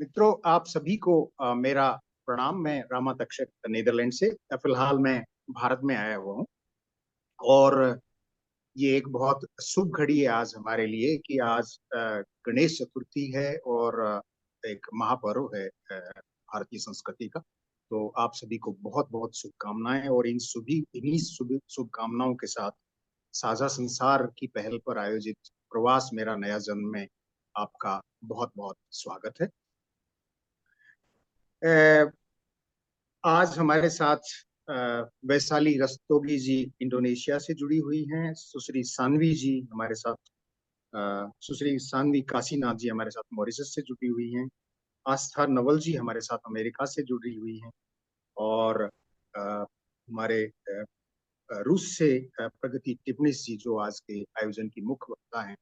मित्रों, आप सभी को मेरा प्रणाम। मैं रामा तक्षक नीदरलैंड से फिलहाल मैं भारत में आया हुआ हूँ। और ये एक बहुत शुभ घड़ी है आज हमारे लिए कि आज गणेश चतुर्थी है और एक महापर्व है भारतीय संस्कृति का। तो आप सभी को बहुत बहुत शुभकामनाएं। और इन्हीं शुभकामनाओं के साथ साझा संसार की पहल पर आयोजित प्रवास मेरा नया जन्म में आपका बहुत बहुत स्वागत है। आज हमारे साथ वैशाली रस्तोगी जी इंडोनेशिया से जुड़ी हुई हैं। सुश्री सानवी जी हमारे साथ, सुश्री सानवी काशीनाथ जी हमारे साथ मॉरिशस से जुड़ी हुई हैं। आस्था नवल जी हमारे साथ अमेरिका से जुड़ी हुई हैं। और हमारे रूस से प्रगति टिप्निस जी, जो आज के आयोजन की मुख्य वक्ता हैं,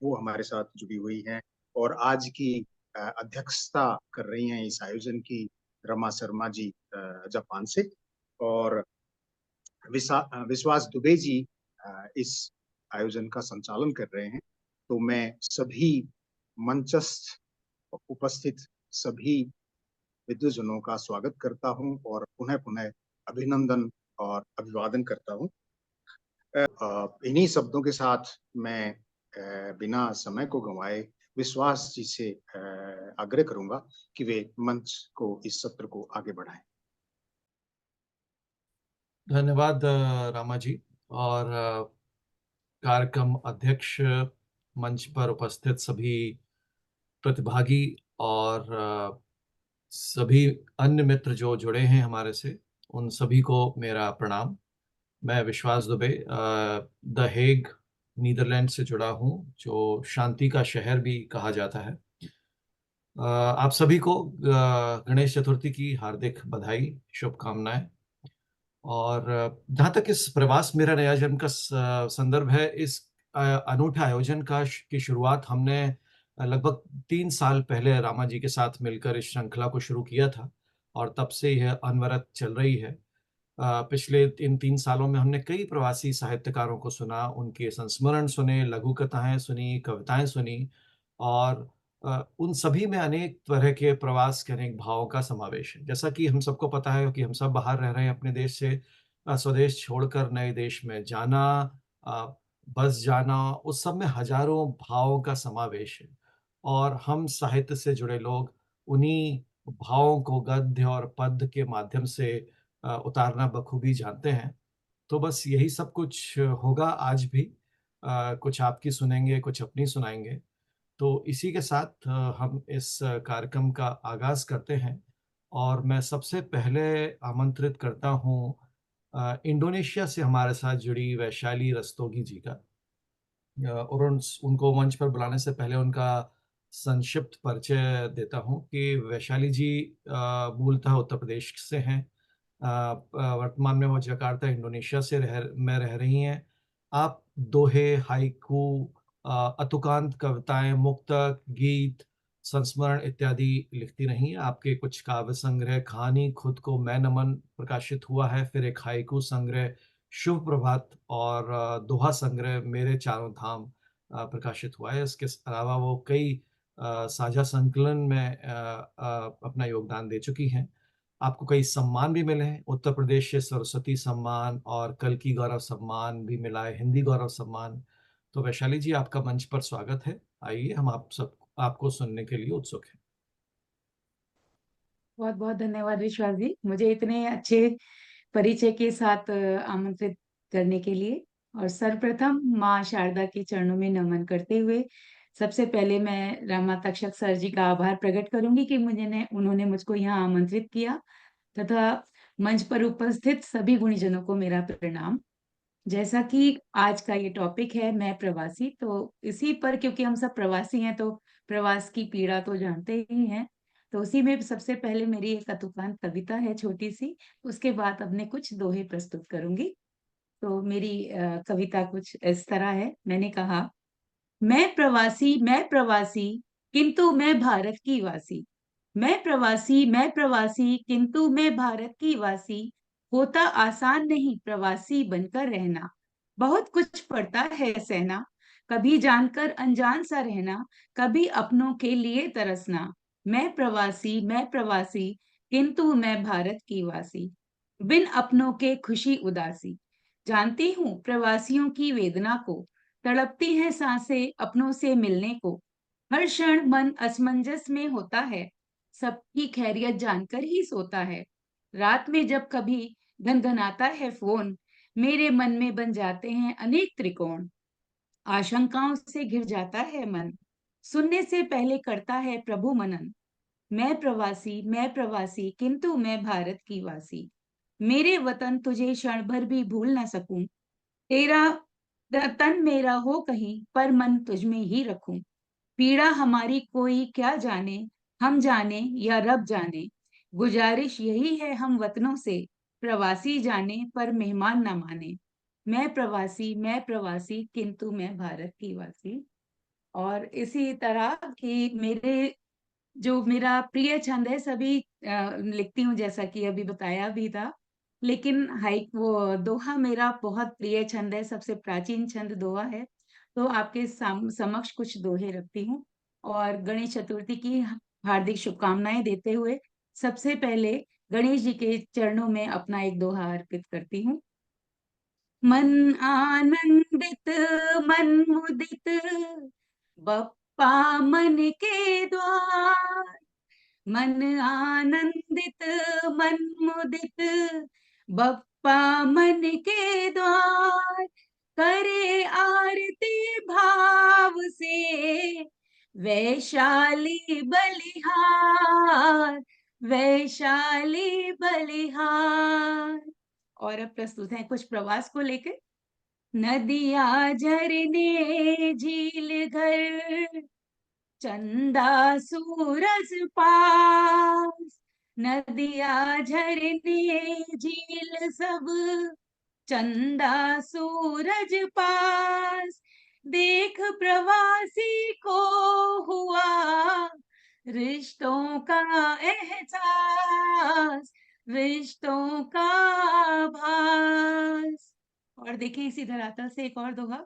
वो हमारे साथ जुड़ी हुई हैं। और आज की अध्यक्षता कर रही हैं इस आयोजन की रमा शर्मा जी जापान से। और विश्वास दुबे जी इस आयोजन का संचालन कर रहे हैं। तो मैं सभी मंचस्थ उपस्थित सभी विद्वजनों का स्वागत करता हूं और पुनः पुनः अभिनंदन और अभिवादन करता हूं। इन्हीं शब्दों के साथ मैं बिना समय को गंवाए विश्वास जी से आग्रह करूंगा कि वे मंच को, इस सत्र को आगे बढ़ाएं। धन्यवाद रामा जी। और कार्यक्रम अध्यक्ष, मंच पर उपस्थित सभी प्रतिभागी और सभी अन्य मित्र जो जुड़े हैं हमारे से, उन सभी को मेरा प्रणाम। मैं विश्वास दुबे द हेग नीदरलैंड से जुड़ा हूँ, जो शांति का शहर भी कहा जाता है। आप सभी को गणेश चतुर्थी की हार्दिक बधाई, शुभकामनाएं। और जहाँ तक इस प्रवास मेरा नया जन्म का संदर्भ है, इस अनूठे आयोजन की शुरुआत हमने लगभग 3 साल पहले रामा जी के साथ मिलकर इस श्रृंखला को शुरू किया था और तब से यह अनवरत चल रही है। पिछले इन 3 सालों में हमने कई प्रवासी साहित्यकारों को सुना, उनके संस्मरण सुने, लघु कथाएँ सुनी, कविताएँ सुनी और उन सभी में अनेक तरह के प्रवास के अनेक भावों का समावेश है। जैसा कि हम सबको पता है कि हम सब बाहर रह रहे हैं अपने देश से, स्वदेश छोड़कर नए देश में जाना, अ, बस जाना, उस सब में हज़ारों भावों का समावेश है। और हम साहित्य से जुड़े लोग उन्हीं भावों को गद्य और पद्य के माध्यम से उतारना बखूबी जानते हैं। तो बस यही सब कुछ होगा आज भी। कुछ आपकी सुनेंगे, कुछ अपनी सुनाएँगे। तो इसी के साथ हम इस कार्यक्रम का आगाज़ करते हैं और मैं सबसे पहले आमंत्रित करता हूँ इंडोनेशिया से हमारे साथ जुड़ी वैशाली रस्तोगी जी का। और उनको मंच पर बुलाने से पहले उनका संक्षिप्त परिचय देता हूँ कि वैशाली जी मूलतः उत्तर प्रदेश से हैं। वर्तमान में वो जकार्ता इंडोनेशिया से रह रही हैं। आप दोहे, हाइकू, अतुकांत कविताएँ, मुक्तक, गीत, संस्मरण इत्यादि लिखती रही हैं। आपके कुछ काव्य संग्रह कहानी खुद को मैं नमन प्रकाशित हुआ है, फिर एक हाइकू संग्रह शुभ प्रभात और दोहा संग्रह मेरे चारों धाम प्रकाशित हुआ है। इसके अलावा वो कई साझा संकलन में अपना योगदान दे चुकी हैं। आपको कई सम्मान भी मिले हैं। उत्तर प्रदेश से सरस्वती सम्मान और कल्कि गौरव सम्मान भी मिला है, हिंदी गौरव सम्मान। तो वैशाली जी, आपका मंच पर स्वागत है। आइए, हम आपको सुनने के लिए उत्सुक हैं। बहुत बहुत धन्यवाद विश्वास जी, मुझे इतने अच्छे परिचय के साथ आमंत्रित करने के लिए। और सर्वप्रथम माँ शारदा के चरणों में नमन करते हुए सबसे पहले मैं रामा तक्षक सर जी का आभार प्रकट करूंगी कि उन्होंने मुझको यहाँ आमंत्रित किया, तथा मंच पर उपस्थित सभी गुणीजनों को मेरा प्रणाम। जैसा कि आज का ये टॉपिक है मैं प्रवासी, तो इसी पर, क्योंकि हम सब प्रवासी हैं तो प्रवास की पीड़ा तो जानते ही हैं। तो उसी में सबसे पहले मेरी एक अतुकांत कविता है छोटी सी, उसके बाद अपने कुछ दोहे प्रस्तुत करूंगी। तो मेरी कविता कुछ इस तरह है। मैंने कहा, मैं प्रवासी किंतु मैं भारत की वासी। मैं प्रवासी किंतु मैं भारत की वासी। होता आसान नहीं प्रवासी बनकर रहना। बहुत कुछ पड़ता है सहना। कभी जानकर अनजान सा रहना, कभी अपनों के लिए तरसना। मैं प्रवासी किंतु मैं भारत की वासी, बिन अपनों के खुशी उदासी। जानती हूँ प्रवासियों की वेदना को, तड़पती हैं सांसें अपनों से मिलने को। हर क्षण मन असमंजस में होता है, सबकी खैरियत जानकर ही सोता है। रात में जब कभी घनघनाता है फोन, मेरे मन में बन जाते हैं अनेक त्रिकोण। आशंकाओं से घिर जाता है मन, सुनने से पहले करता है प्रभु मनन। मैं प्रवासी किंतु मैं भारत की वासी। मेरे वतन तुझे क्षण भर भी भूल ना सकूं। तेरा तन मेरा हो कहीं, पर मन तुझ में ही रखूं। पीड़ा हमारी कोई क्या जाने, हम जाने या रब जाने। गुजारिश यही है हम वतनों से, प्रवासी जाने पर मेहमान न माने। मैं प्रवासी किंतु मैं भारत की वासी। और इसी तरह की जो मेरा प्रिय छंद है, सभी लिखती हूँ जैसा कि अभी बताया भी था। लेकिन हाइक वो दोहा मेरा बहुत प्रिय छंद है, सबसे प्राचीन छंद दोहा है। तो आपके समक्ष कुछ दोहे रखती हूँ। और गणेश चतुर्थी की हार्दिक शुभकामनाएं देते हुए सबसे पहले गणेश जी के चरणों में अपना एक दोहा अर्पित करती हूँ। मन आनंदित मन मुदित, बप्पा मन के द्वार। मन आनंदित मन मुदित, बप्पा मन के द्वार। करे आरती भाव से, वैशाली बलिहार, वैशाली बलिहार। और अब प्रस्तुत है कुछ प्रवास को लेकर। नदियां झरने झील घर, चंदा सूरज पास। नदियां झरने झील सब, चंदा सूरज पास। देख प्रवासी को हुआ रिश्तों का एहसास, रिश्तों का भास। और देखिए इसी धरातल से एक और दोहा।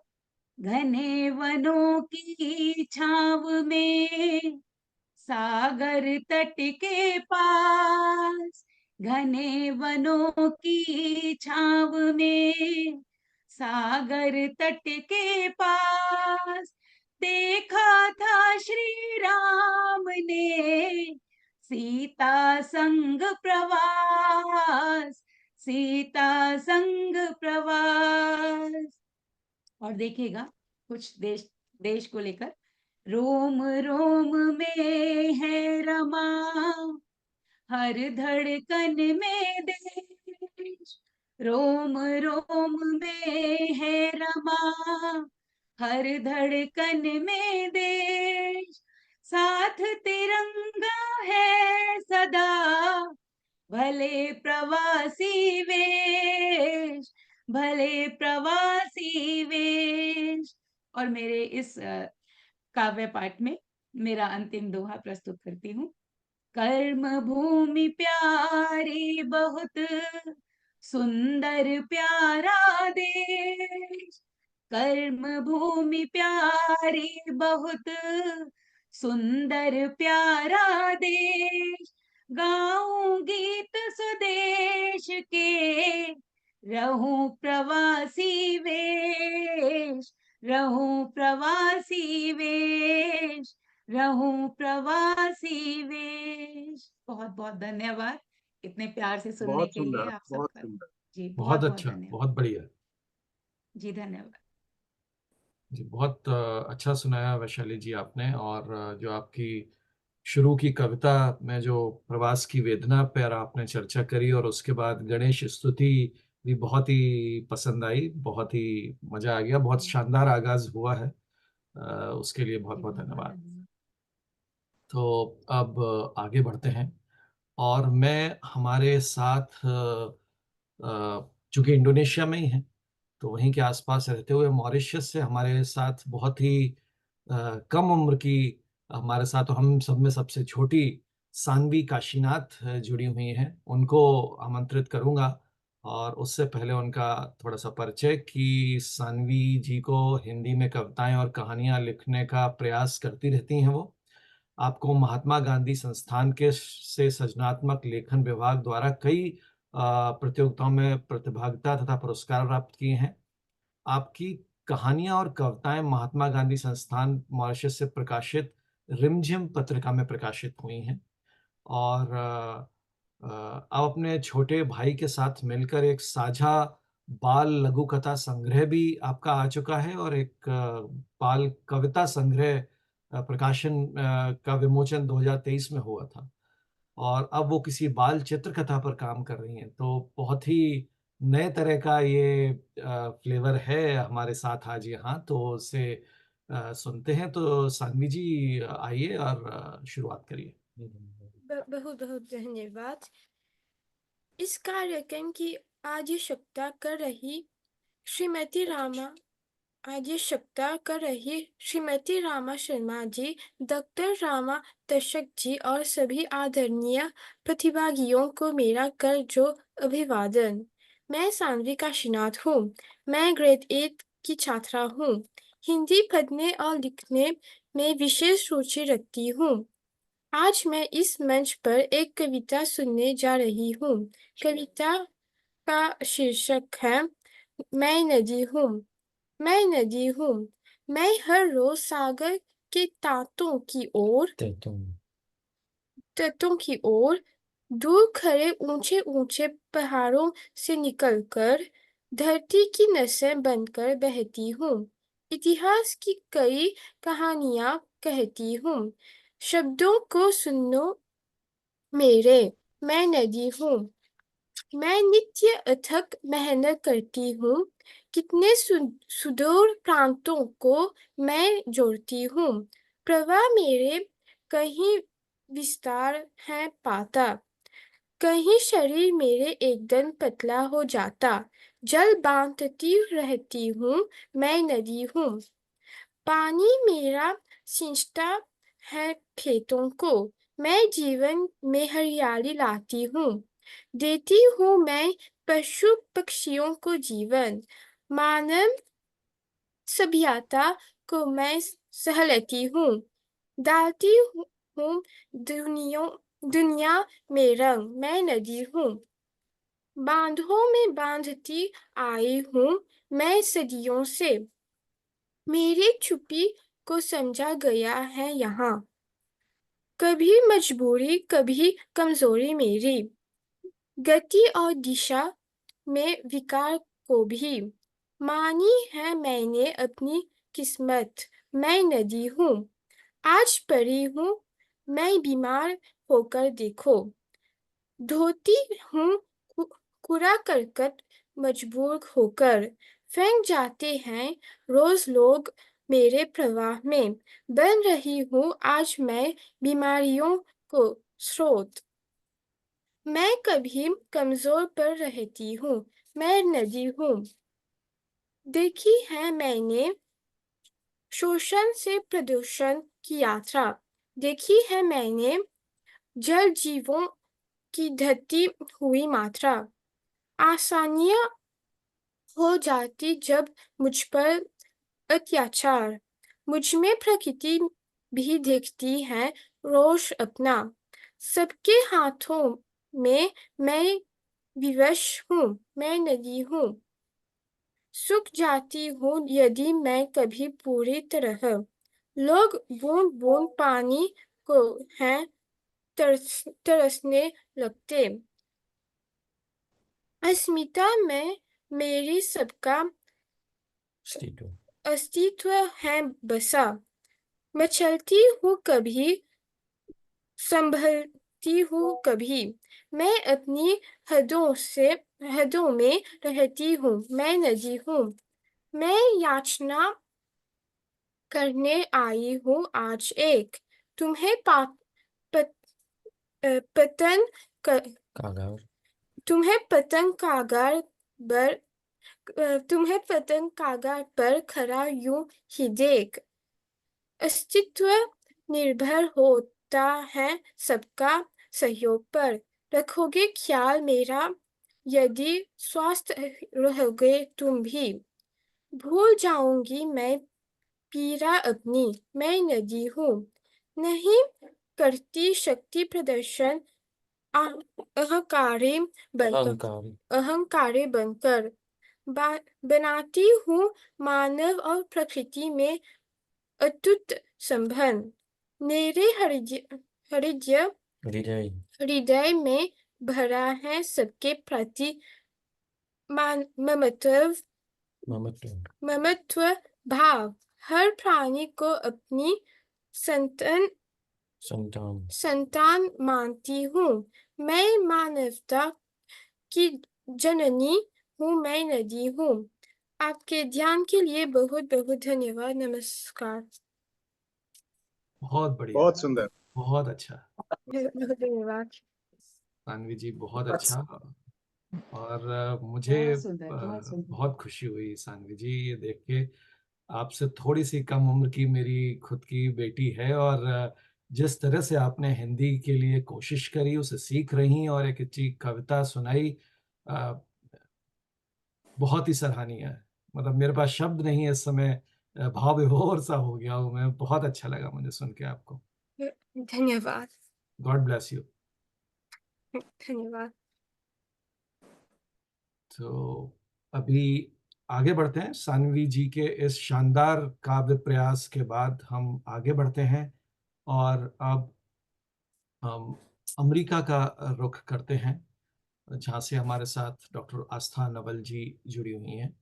घने वनों की छाव में, सागर तट के पास। घने वनों की छाव में, सागर तट के पास। देखा था श्री राम ने, सीता संग प्रवास, सीता संग प्रवास। और देखिएगा कुछ देश को लेकर। रोम रोम में है रमा, हर धड़कन में देश। रोम रोम में है रमा, हर धड़कन में देश। साथ तिरंगा है सदा, भले प्रवासी वेश, भले प्रवासी वेश। और मेरे इस काव्य पाठ में मेरा अंतिम दोहा प्रस्तुत करती हूँ। कर्म भूमि प्यारी बहुत, सुंदर प्यारा देश। कर्म भूमि प्यारी बहुत, सुंदर प्यारा देश। गाऊं गीत स्वदेश के, रहूं प्रवासी वेश, रहूं प्रवासी वेश, रहूं प्रवासी वेश। बहुत बहुत धन्यवाद इतने प्यार से सुनने बहुत के लिए सुंदर, आप बहुत सबका। सुंदर। जी बहुत बहुत बहुत अच्छा, धन्यवाद। बहुत बढ़िया जी धन्यवाद। जी। बहुत अच्छा सुनाया वैशाली जी आपने। और जो आपकी शुरू की कविता में जो प्रवास की वेदना पर आपने चर्चा करी, और उसके बाद गणेश स्तुति भी बहुत ही पसंद आई, बहुत ही मजा आ गया। बहुत जी शानदार आगाज हुआ है, उसके लिए बहुत जी बहुत बहुत बहुत धन्यवाद। धन्यवाद। तो अब आगे बढ़ते हैं। और मैं हमारे साथ चूंकि इंडोनेशिया में ही है, तो वहीं के आसपास रहते हुए मॉरिशस से हमारे साथ बहुत ही कम उम्र की, हमारे साथ तो हम सब में सबसे छोटी सानवी काशीनाथ जुड़ी हुई हैं। उनको आमंत्रित करूंगा। और उससे पहले उनका थोड़ा सा परिचय, कि सानवी जी को हिंदी में कविताएं और कहानियां लिखने का प्रयास करती रहती हैं वो। आपको महात्मा गांधी संस्थान के से सृजनात्मक लेखन विभाग द्वारा कई प्रतियोगिताओं में प्रतिभागिता तथा पुरस्कार प्राप्त किए हैं। आपकी कहानियां और कविताएं महात्मा गांधी संस्थान मॉरिशस से प्रकाशित रिमझिम पत्रिका में प्रकाशित हुई हैं। और अब अपने छोटे भाई के साथ मिलकर एक साझा बाल लघु कथा संग्रह भी आपका आ चुका है, और एक बाल कविता संग्रह प्रकाशन का विमोचन 2023 में हुआ था, और अब वो किसी बाल चित्रकथा पर काम कर रही हैं। तो बहुत ही नए तरह का ये फ्लेवर है हमारे साथ आज यहाँ, तो उसे सुनते हैं। तो सान्वी जी आइए और शुरुआत करिए। बहुत बहुत धन्यवाद। इस कार्यक्रम की अध्यक्षता कर रही श्रीमती रामा शर्मा जी, डॉक्टर रामा दर्शक जी और सभी आदरणीय प्रतिभागियों को मेरा कर जो अभिवादन। मैं सान्वी काशीनाथ हूँ। मैं ग्रेड 8 की छात्रा हूँ। हिंदी पढ़ने और लिखने में विशेष रुचि रखती हूँ। आज मैं इस मंच पर एक कविता सुनने जा रही हूँ। कविता का शीर्षक है मैं नदी हूँ। मैं नदी हूँ। मैं हर रोज सागर के तटों की ओर दूर खड़े ऊंचे ऊंचे पहाड़ों से निकलकर धरती की नसें बनकर बहती हूँ। इतिहास की कई कहानियां कहती हूँ। शब्दों को सुनो मेरे, मैं नदी हूँ। मैं नित्य अथक मेहनत करती हूँ। कितने सुदूर प्रांतों को मैं जोड़ती हूँ। प्रवाह मेरे कहीं विस्तार है पाता, कहीं शरीर मेरे एकदम पतला हो जाता। जल बांधती रहती हूँ, मैं नदी हूँ। पानी मेरा सिंचता है खेतों को। मैं जीवन में हरियाली लाती हूँ। देती हूँ मैं पशु पक्षियों को जीवन। मानव सभ्यता को मैं सहलती हूँ। डालती हूँ दुनिया में रंग, मैं नदी हूँ। बांधों में बांधती आई हूँ मैं सदियों से। मेरी छुपी को समझा गया है यहाँ। कभी मजबूरी कभी कमजोरी मेरी, गति और दिशा में विकार को भी मानी है मैंने अपनी किस्मत। मैं नदी हूँ। आज पड़ी हूँ मैं बीमार होकर देखो। धोती हूँ कूड़ा करकट मजबूर होकर। फेंक जाते हैं रोज लोग मेरे प्रवाह में। बन रही हूँ आज मैं बीमारियों को स्रोत। मैं कभी कमजोर पर रहती हूँ, मैं नदी हूँ। देखी है मैंने शोषण से प्रदूषण की यात्रा। देखी है मैंने जल जीवों की धरती हुई मात्रा। आसानियां हो जाती जब मुझ पर अत्याचार। मुझ में प्रकृति भी देखती है रोष अपना। सबके हाथों में मैं विवश हूँ, मैं नदी हूँ। सूख जाती हूँ यदि मैं कभी पूरी तरह। लोग बूंद बूंद पानी को हैं तरसने लगते। अस्मिता में मेरी सबका अस्तित्व है बसा। मचलती हूँ कभी, संभलती हूँ कभी। मैं अपनी हदों में रहती हूँ, मैं नदी हूँ। मैं याचना करने आई हूँ आज एक। तुम्हें पतन तुम्हें पतन कागार पर खड़ा यूं ही देख। अस्तित्व निर्भर होता है सबका सहयोग पर। रखोगे ख्याल मेरा यदि स्वस्थ रहोगे तुम भी। भूल जाऊंगी मैं पीड़ा अपनी, मैं नदी हूँ। नहीं करती शक्ति प्रदर्शन अहंकारी बनकर बनाती हूँ मानव और प्रकृति में अटूट संबंध। मेरे हृदय में भरा है सबके प्रति ममत्व भाव। हर प्राणी को अपनी संतान मानती हूँ। मैं मानवता की जननी हूँ, मैं नदी हूँ। आपके ध्यान के लिए बहुत बहुत धन्यवाद। नमस्कार। बहुत बढ़िया, बहुत सुंदर, बहुत अच्छा बहुत धन्यवाद। सानवी जी, बहुत अच्छा। और मुझे बहुत सुंदर, बहुत सुंदर। बहुत खुशी हुई सानवी जी ये देख के। आपसे थोड़ी सी कम उम्र की मेरी खुद की बेटी है, और जिस तरह से आपने हिंदी के लिए कोशिश करी, उसे सीख रही और एक अच्छी कविता सुनाई, अ, बहुत ही सराहनीय है। मतलब मेरे पास शब्द नहीं है इस समय, भाव विभोर सा हो गया हूँ मैं। बहुत अच्छा लगा मुझे सुन के आपको। धन्यवाद। God bless you. धन्यवाद। तो अभी आगे बढ़ते हैं। सानवी जी के इस शानदार काव्य प्रयास के बाद हम आगे बढ़ते हैं, और अब हम अमेरिका का रुख करते हैं, जहाँ से हमारे साथ डॉक्टर आस्था नवल जी जुड़ी हुई हैं।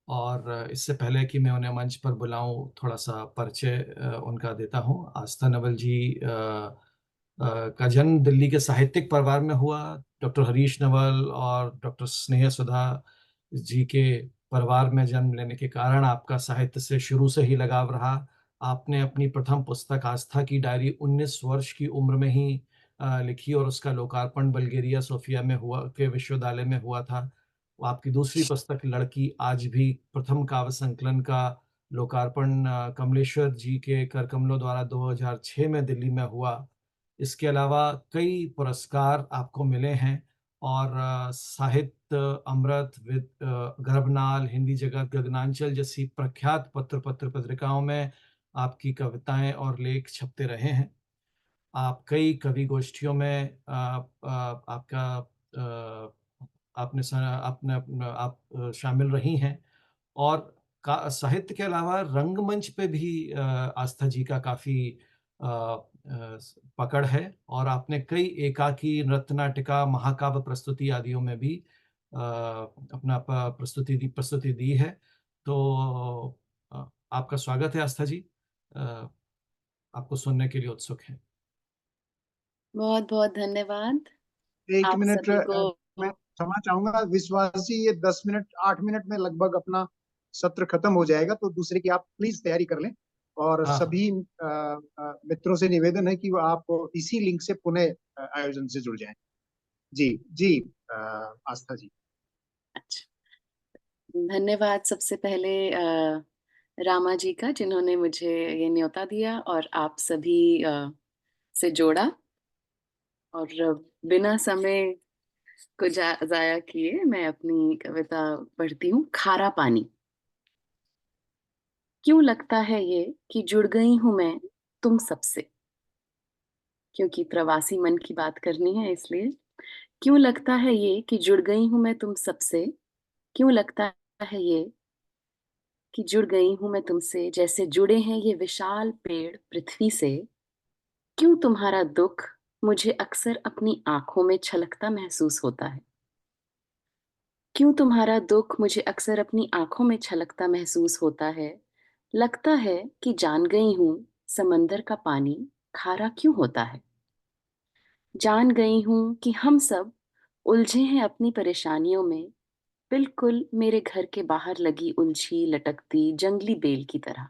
और इससे पहले कि मैं उन्हें मंच पर बुलाऊं, थोड़ा सा परिचय उनका देता हूं। आस्था नवल जी का जन्म दिल्ली के साहित्यिक परिवार में हुआ। डॉक्टर हरीश नवल और डॉक्टर स्नेह सुधा जी के परिवार में जन्म लेने के कारण आपका साहित्य से शुरू से ही लगाव रहा। आपने अपनी प्रथम पुस्तक आस्था की डायरी 19 वर्ष की उम्र में ही लिखी, और उसका लोकार्पण बल्गेरिया सोफिया में हुआ, के विश्वविद्यालय में हुआ था। आपकी दूसरी पुस्तक लड़की आज भी, प्रथम काव्य संकलन का लोकार्पण कमलेश्वर जी के कर कमलों द्वारा 2006 में दिल्ली में हुआ। इसके अलावा कई पुरस्कार आपको मिले हैं, और साहित्य अमृत, गर्भनाल, हिंदी जगत, गगनांचल जैसी प्रख्यात पत्र पत्रिकाओं में आपकी कविताएं और लेख छपते रहे हैं। आप कई कवि गोष्ठियों में आपका आप शामिल रही हैं। और साहित्य के अलावा रंगमंच पे भी आस्था जी का काफी पकड़ है, और आपने कई एकाकी, नृत्य नाटिका, महाकाव्य प्रस्तुति आदियों में भी अपना प्रस्तुति दी है। तो आपका स्वागत है आस्था जी। आपको सुनने के लिए उत्सुक हैं। बहुत बहुत धन्यवाद। एक आप मिनट सभी को मैं क्षमा चाहूंगा विश्वास जी, ये 10 मिनट 8 मिनट में लगभग अपना सत्र खत्म हो जाएगा, तो दूसरे की आप प्लीज तैयारी कर लें। और हाँ, सभी मित्रों से निवेदन है कि वो आप इसी लिंक से पुनः आयोजन से जुड़ जाएं। जी जी, आस्था जी। अच्छा, धन्यवाद सबसे पहले रामा जी का, जिन्होंने मुझे ये न्योता दिया और आप सभी से जोड़ा। और बिना समय को जाया किए मैं अपनी कविता पढ़ती हूँ। खारा पानी। क्यों लगता है ये कि जुड़ गई हूं मैं तुम सबसे, क्योंकि प्रवासी मन की बात करनी है इसलिए। क्यों लगता है ये कि जुड़ गई हूं मैं तुम सबसे, क्यों लगता है ये कि जुड़ गई हूं मैं तुमसे, जैसे जुड़े हैं ये विशाल पेड़ पृथ्वी से। क्यों तुम्हारा दुख मुझे अक्सर अपनी आंखों में छलकता महसूस होता है, क्यों तुम्हारा दुख मुझे अक्सर अपनी आंखों में छलकता महसूस होता है। लगता है कि जान गई हूं समंदर का पानी खारा क्यों होता है। जान गई हूं कि हम सब उलझे हैं अपनी परेशानियों में, बिल्कुल मेरे घर के बाहर लगी उलझी लटकती जंगली बेल की तरह,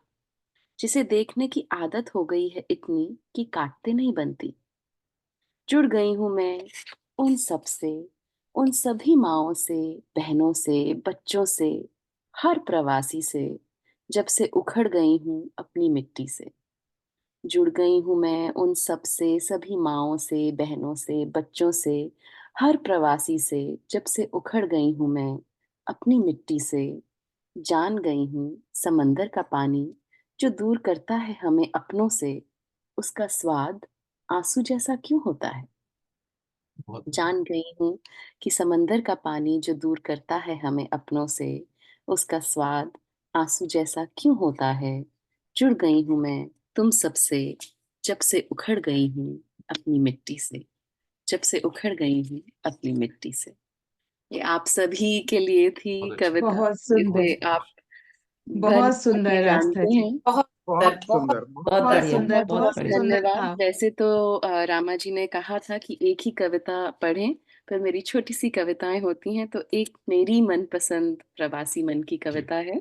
जिसे देखने की आदत हो गई है इतनी कि काटते नहीं बनती। जुड़ गई हूं मैं उन सब से, उन सभी माँओं से, बहनों से, बच्चों से, हर प्रवासी से, जब से उखड़ गई हूं अपनी मिट्टी से। जुड़ गई हूं मैं उन सब से, सभी माँओं से, बहनों से, बच्चों से, हर प्रवासी से, जब से उखड़ गई हूं मैं अपनी मिट्टी से। जान गई हूं समंदर का पानी जो दूर करता है हमें अपनों से, उसका स्वाद आंसू जैसा क्यों होता है? बहुत जान गई हूँ कि समंदर का पानी जो दूर करता है हमें अपनों से, उसका स्वाद आंसू जैसा क्यों होता है? जुड़ गई हूँ मैं तुम सबसे, जब से उखड़ गई हूँ अपनी मिट्टी से, जब से उखड़ गई हूँ अपनी मिट्टी से। ये आप सभी के लिए थी बहुत अच्छा। कविता, बहुत सुंदर, जिसे आप भली बहुत भांति सुंदर आस्था जानते जी। हैं। बहुत बहुत बहुत सुंदर, बहुत बहुत बढ़िया, सुंदर, बहुत बहुत बढ़िया। सुंदर धन्यवाद। था। वैसे तो रामा जी ने कहा था कि एक ही कविता पढ़ें, पर मेरी छोटी सी कविताएं होती हैं, तो एक मेरी मनपसंद प्रवासी मन की कविता है,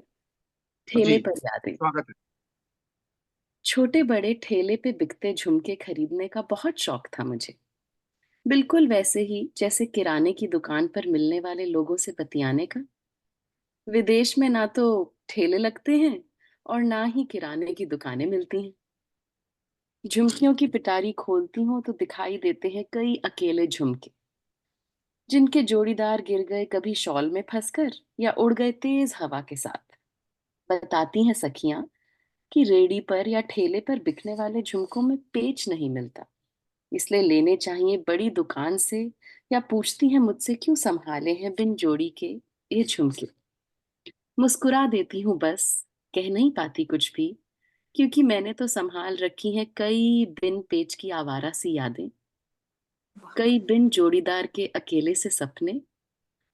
ठेले जी पर यादें। स्वागत है। छोटे बड़े ठेले पे बिकते झुमके खरीदने का बहुत शौक था मुझे, बिल्कुल वैसे ही जैसे किराने की दुकान पर मिलने वाले लोगों से बतियाने का। विदेश में ना तो ठेले लगते हैं और ना ही किराने की दुकानें मिलती हैं। झुमकियों की पिटारी खोलती हूँ तो दिखाई देते हैं कई अकेले झुमके, जिनके जोड़ीदार गिर गए कभी शॉल में फंसकर या उड़ गए तेज हवा के साथ। बताती हैं सखियां कि रेडी पर या ठेले पर बिकने वाले झुमकों में पेच नहीं मिलता, इसलिए लेने चाहिए बड़ी दुकान से, या पूछती हैं मुझसे क्यों संभाले हैं बिन जोड़ी के ये झुमके। मुस्कुरा देती हूँ बस, कह नहीं पाती कुछ भी, क्योंकि मैंने तो संभाल रखी हैं कई बिन पेच की आवारा सी यादें, कई बिन जोड़ीदार के अकेले से सपने,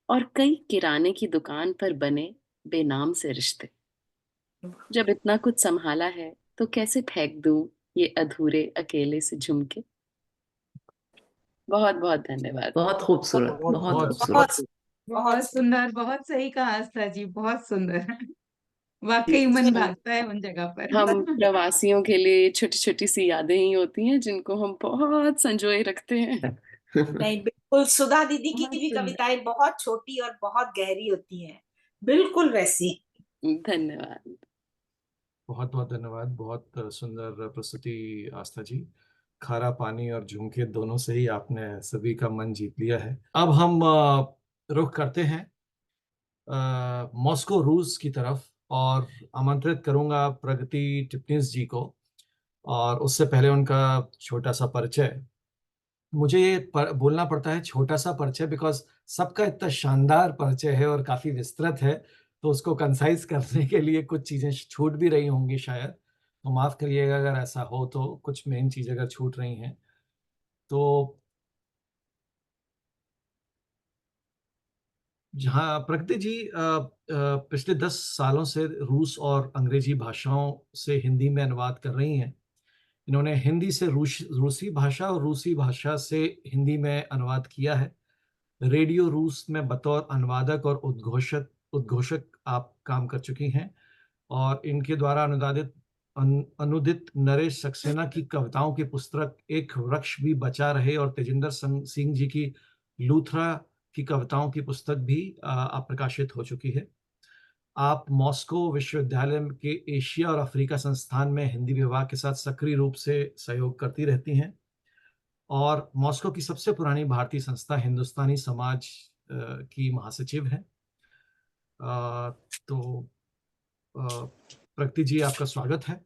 और कई किराने की दुकान पर बने बेनाम से रिश्ते। जब इतना कुछ संभाला है तो कैसे फेंक दूं ये अधूरे अकेले से झुमके। बहुत बहुत धन्यवाद। बहुत खूबसूरत, बहुत बहुत बहुत खूबसूरत। बहुत बहुत सुंदर, बहुत सही कहा आस्था जी, बहुत सुंदर। वाकई मन भागता है उन जगह पर। हम प्रवासियों के लिए छोटी छोटी सी यादें ही होती हैं जिनको हम बहुत संजोए रखते हैं। नहीं, बिल्कुल सुधा दीदी की बहुत भी सुंदर। कविताएं बहुत छोटी और बहुत गहरी होती हैं, बिल्कुल वैसी। धन्यवाद। बहुत बहुत धन्यवाद। बहुत सुंदर प्रस्तुति आस्था जी। खारा पानी और झुमके दोनों से ही आपने सभी का मन जीत लिया है। अब हम रुख करते हैं मॉस्को रूस की तरफ, और आमंत्रित करूंगा प्रगति टिप्निस जी को। और उससे पहले उनका छोटा सा परिचय, मुझे ये बोलना पड़ता है छोटा सा परिचय, बिकॉज सबका इतना शानदार परिचय है और काफी विस्तृत है, तो उसको कंसाइज करने के लिए कुछ चीजें छूट भी रही होंगी शायद, तो माफ करिएगा अगर ऐसा हो, तो कुछ मेन चीजें अगर छूट रही हैं तो। जहाँ प्रगति जी पिछले 10 सालों से रूस और अंग्रेजी भाषाओं से हिंदी में अनुवाद कर रही हैं। इन्होंने हिंदी से रूसी भाषा और रूसी भाषा से हिंदी में अनुवाद किया है। रेडियो रूस में बतौर अनुवादक और उद्घोषक आप काम कर चुकी हैं, और इनके द्वारा अनुदित नरेश सक्सेना की कविताओं की पुस्तक एक वृक्ष भी बचा रहे और तेजिंदर सिंह जी की लूथरा की कविताओं की पुस्तक भी प्रकाशित हो चुकी है। आप मॉस्को विश्वविद्यालय के एशिया और अफ्रीका संस्थान में हिंदी विभाग के साथ सक्रिय रूप से सहयोग करती रहती हैं, और मॉस्को की सबसे पुरानी भारतीय संस्था हिंदुस्तानी समाज की महासचिव हैं। तो प्रगति जी, आपका स्वागत है,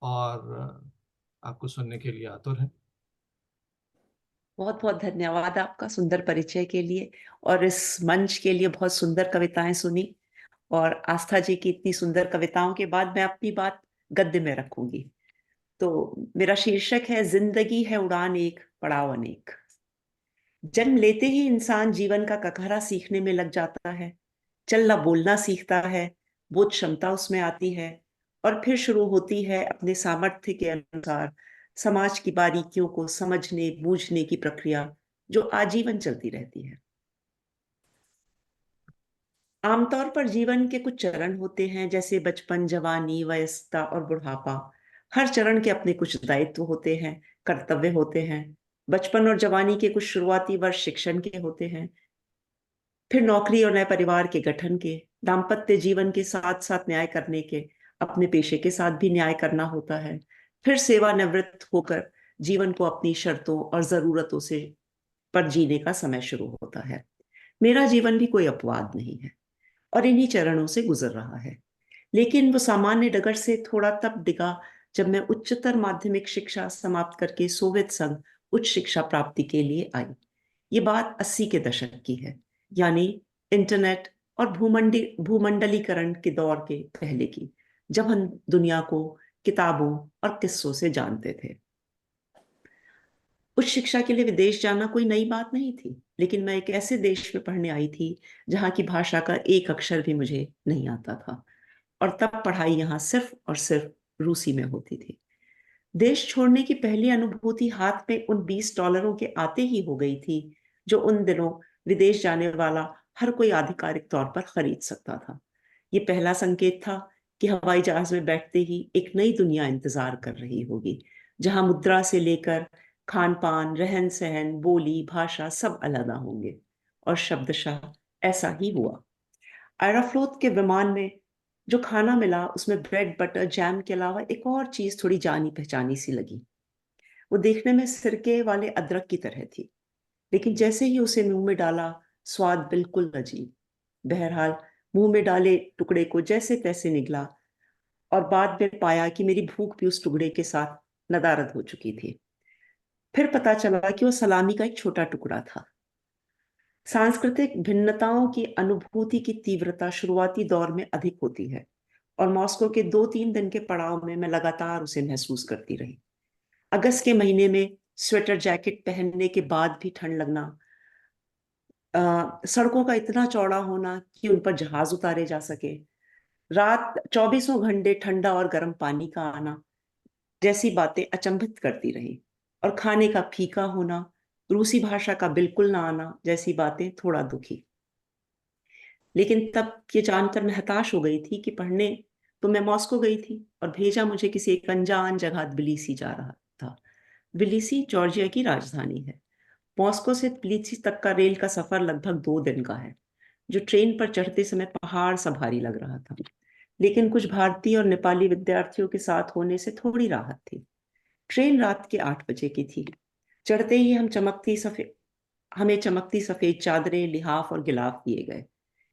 और आपको सुनने के लिए आतुर हैं। बहुत बहुत धन्यवाद आपका सुंदर परिचय के लिए, और इस मंच के लिए बहुत सुंदर कविताएं सुनी। और आस्था जी की इतनी सुंदर कविताओं के बाद मैं अपनी बात गद्य में रखूंगी। तो मेरा शीर्षक है, जिंदगी है उड़ान एक, पड़ाव अनेक। जन्म लेते ही इंसान जीवन का ककहरा सीखने में लग जाता है। चलना बोलना सीखता है, बोध क्षमता उसमें आती है, और फिर शुरू होती है अपने सामर्थ्य के अनुसार समाज की बारीकियों को समझने बूझने की प्रक्रिया, जो आजीवन चलती रहती है। आमतौर पर जीवन के कुछ चरण होते हैं, जैसे बचपन, जवानी, वयस्कता और बुढ़ापा। हर चरण के अपने कुछ दायित्व होते हैं, कर्तव्य होते हैं। बचपन और जवानी के कुछ शुरुआती वर्ष शिक्षण के होते हैं, फिर नौकरी और नए परिवार के गठन के, दाम्पत्य जीवन के साथ साथ न्याय करने के, अपने पेशे के साथ भी न्याय करना होता है, फिर सेवानिवृत्त होकर जीवन को अपनी शर्तों और जरूरतों से पर जीने का समय शुरू होता है। मेरा जीवन भी कोई अपवाद नहीं है और इन्हीं चरणों से गुजर रहा है, लेकिन वो सामान्य डगर से थोड़ा तब डिगा जब मैं उच्चतर माध्यमिक शिक्षा समाप्त करके सोवियत संघ उच्च शिक्षा प्राप्ति के लिए आई। ये बात 80 के दशक की है, यानी इंटरनेट और भूमंडलीकरण के दौर के पहले की, जब हम दुनिया को किताबों और किस्सों से जानते थे। उच्च शिक्षा के लिए विदेश जाना कोई नई बात नहीं थी, लेकिन मैं एक ऐसे देश में पढ़ने आई थी जहाँ की भाषा का एक अक्षर भी मुझे नहीं आता था, और तब पढ़ाई यहाँ सिर्फ और सिर्फ रूसी में होती थी। देश छोड़ने की पहली अनुभूति हाथ में उन $20 के आते ही हो गई थी, जो उन दिनों विदेश जाने वाला हर कोई आधिकारिक तौर पर खरीद सकता था। ये पहला संकेत था कि हवाई जहाज में बैठते ही एक नई दुनिया इंतजार कर रही होगी, जहां मुद्रा से लेकर खान पान, रहन सहन, बोली, भाषा सब अलग होंगे। और शब्दशः ऐसा ही हुआ। एरोफ्लोत के विमान में जो खाना मिला उसमें ब्रेड, बटर, जैम के अलावा एक और चीज थोड़ी जानी पहचानी सी लगी। वो देखने में सिरके वाले अदरक की तरह थी, लेकिन जैसे ही उसे मुंह में डाला स्वाद बिल्कुल अजीब। बहरहाल मुंह में डाले टुकड़े को जैसे तैसे निगला, और बाद में पाया कि मेरी भूख भी उस टुकड़े के साथ नदारद हो चुकी थी। फिर पता चला कि वो सलामी का एक छोटा टुकड़ा था। सांस्कृतिक भिन्नताओं की अनुभूति की तीव्रता शुरुआती दौर में अधिक होती है, और मॉस्को के 2-3 दिन के पड़ाव में मैं लगातार उसे महसूस करती रही। अगस्त के महीने में स्वेटर जैकेट पहनने के बाद भी ठंड लगना, सड़कों का इतना चौड़ा होना कि उन पर जहाज उतारे जा सके, रात 24 घंटे ठंडा और गर्म पानी का आना जैसी बातें अचंभित करती रही, और खाने का फीका होना, रूसी भाषा का बिल्कुल ना आना जैसी बातें थोड़ा दुखी। लेकिन तब ये जानकर मैं हताश हो गई थी कि पढ़ने तो मैं मॉस्को गई थी, और भेजा मुझे किसी एक अनजान जगह ट्बिलिसी जा रहा था। ट्बिलिसी जॉर्जिया की राजधानी है। मॉस्को से ट्बिलिसी तक का रेल का सफर लगभग 2 दिन का है, जो ट्रेन पर चढ़ते समय पहाड़ सा भारी लग रहा था। लेकिन कुछ भारतीय और नेपाली विद्यार्थियों के साथ होने से थोड़ी राहत थी। ट्रेन रात के 8 बजे की थी। चढ़ते ही हमें चमकती सफेद चादरें, लिहाफ और गिलाफ दिए गए।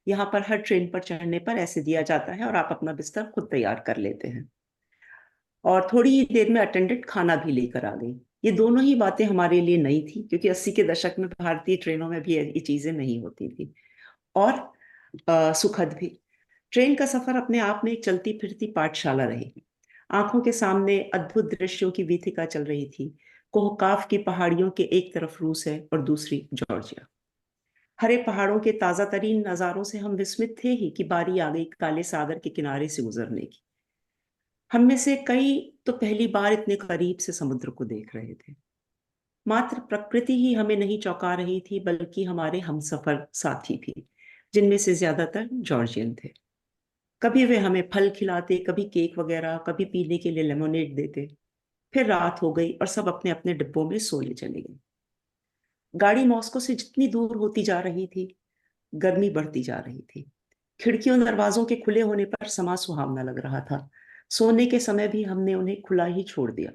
यहाँ पर हर ट्रेन पर चढ़ने पर ऐसे दिया जाता है, और आप अपना बिस्तर खुद तैयार कर लेते हैं। और थोड़ी ही देर में अटेंडेंट खाना भी लेकर आ गई। ये दोनों ही बातें हमारे लिए नई थी, क्योंकि 80 के दशक में भारतीय ट्रेनों में भी ये चीजें नहीं होती थी, और सुखद भी। ट्रेन का सफर अपने आप में एक चलती फिरती पाठशाला रही। आंखों के सामने अद्भुत दृश्यों की वीथिका चल रही थी। कोहकाफ की पहाड़ियों के एक तरफ रूस है और दूसरी जॉर्जिया। हरे पहाड़ों के ताजा तरीन नजारों से हम विस्मित थे ही कि बारी आ गई काले सागर के किनारे से गुजरने की। हम में से कई तो पहली बार इतने करीब से समुद्र को देख रहे थे। मात्र प्रकृति ही हमें नहीं चौंका रही थी, बल्कि हमारे हमसफर साथी भी, जिनमें से ज्यादातर जॉर्जियन थे। कभी वे हमें फल खिलाते, कभी केक वगैरह, कभी पीने के लिए लेमोनेड देते। फिर रात हो गई और सब अपने अपने डिब्बों में सोने चले गए। गाड़ी मॉस्को से जितनी दूर होती जा रही थी, गर्मी बढ़ती जा रही थी। खिड़कियों दरवाजों के खुले होने पर समा सुहावना लग रहा था। सोने के समय भी हमने उन्हें खुला ही छोड़ दिया।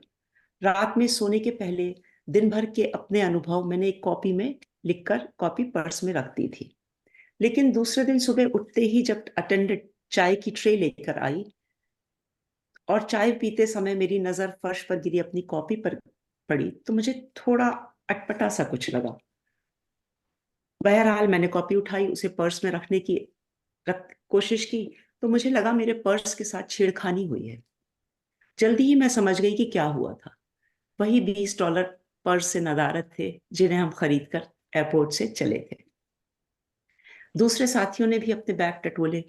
रात में सोने के पहले दिन भर के अपने अनुभव मैंने एक कॉपी में लिखकर कॉपी पर्स में रख दी थी। लेकिन दूसरे दिन सुबह उठते ही जब अटेंडेंट चाय की ट्रे लेकर आई और चाय पीते समय मेरी नजर फर्श पर गिरी अपनी कॉपी पर पड़ी, तो मुझे थोड़ा अटपटा सा कुछ लगा। बहरहाल मैंने कॉपी उठाई, उसे पर्स में रखने की कोशिश की, तो मुझे लगा मेरे पर्स के साथ छेड़खानी हुई है। जल्दी ही मैं समझ गई कि क्या हुआ था। वही $20 पर्स से नदारद थे, जिन्हें हम खरीद कर एयरपोर्ट से चले थे। दूसरे साथियों ने भी अपने बैग टटोले,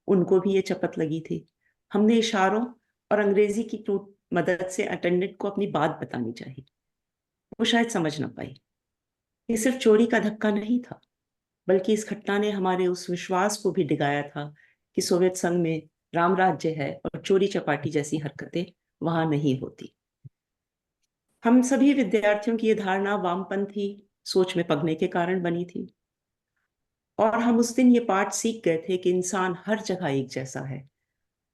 उनको भी ये चपत लगी थी। हमने इशारों और अंग्रेजी की मदद से अटेंडेंट को अपनी बात बतानी चाहिए। वो शायद समझ ना पाई। ये सिर्फ चोरी का धक्का नहीं था, बल्कि इस घटना ने हमारे उस विश्वास को भी डिगाया था कि सोवियत संघ में राम राज्य है और चोरी चपाटी जैसी हरकतें वहां नहीं होती। हम सभी विद्यार्थियों की ये धारणा वामपंथी सोच में पगने के कारण बनी थी, और हम उस दिन ये पाठ सीख गए थे कि इंसान हर जगह एक जैसा है,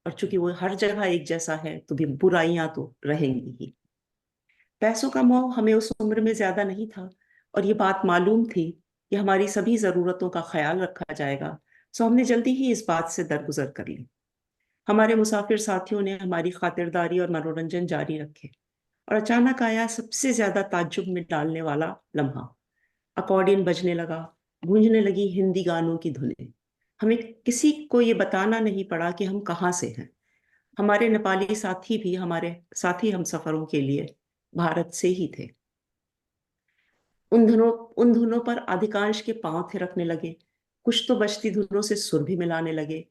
और चूंकि वो हर जगह एक जैसा है तो भी बुराइयां तो रहेंगी ही। पैसों का मोह हमें उस उम्र में ज्यादा नहीं था, और ये बात मालूम थी कि हमारी सभी जरूरतों का ख्याल रखा जाएगा, सो हमने जल्दी ही इस बात से दरगुजर कर ली। हमारे मुसाफिर साथियों ने हमारी खातिरदारी और मनोरंजन जारी रखे और अचानक आया सबसे ज्यादा ताज्जुब में डालने वाला लम्हा। अकॉर्डियन बजने लगा, गूंजने लगी हिंदी गानों की धुनें। हमें किसी को ये बताना नहीं पड़ा कि हम कहाँ से हैं। हमारे नेपाली साथी भी हमारे साथी हम सफरों के लिए भारत से ही थे। उन धुनों पर अधिकांश के पांव थिरकने लगे, कुछ तो बजती धुनों से सुर भी मिलाने लगे।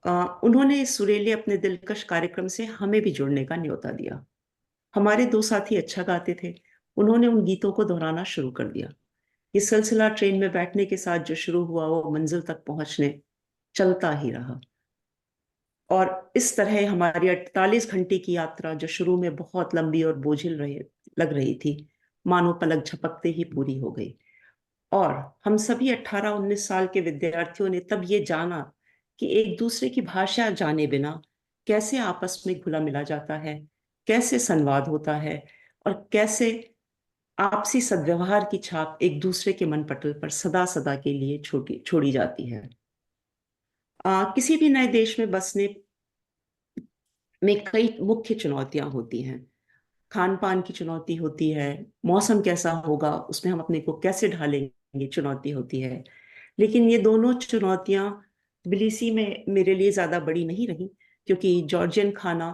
उन्होंने इस सुरीले अपने दिलकश कार्यक्रम से हमें भी जुड़ने का न्योता दिया। हमारे दो साथी अच्छा गाते थे, उन्होंने उन गीतों को दोहराना शुरू कर दिया। ये सिलसिला ट्रेन में बैठने के साथ जो शुरू हुआ वो मंजिल तक पहुंचने चलता ही रहा। और इस तरह हमारी 48 घंटे की यात्रा, जो शुरू में बहुत लंबी और बोझिल लग रही थी, मानो पलक झपकते ही पूरी हो गई। और हम सभी 18-19 साल के विद्यार्थियों ने तब ये जाना कि एक दूसरे की भाषा जाने बिना कैसे आपस में घुला मिला जाता है, कैसे संवाद होता है और कैसे आपसी सद्व्यवहार की छाप एक दूसरे के मन पटल पर सदा सदा के लिए छोड़ी जाती है। किसी भी नए देश में बसने में कई मुख्य चुनौतियां होती हैं। खान पान की चुनौती होती है, मौसम कैसा होगा उसमें हम अपने को कैसे ढालेंगे चुनौती होती है। लेकिन ये दोनों चुनौतियां तबिलिसी में मेरे लिए ज्यादा बड़ी नहीं रही, क्योंकि जॉर्जियन खाना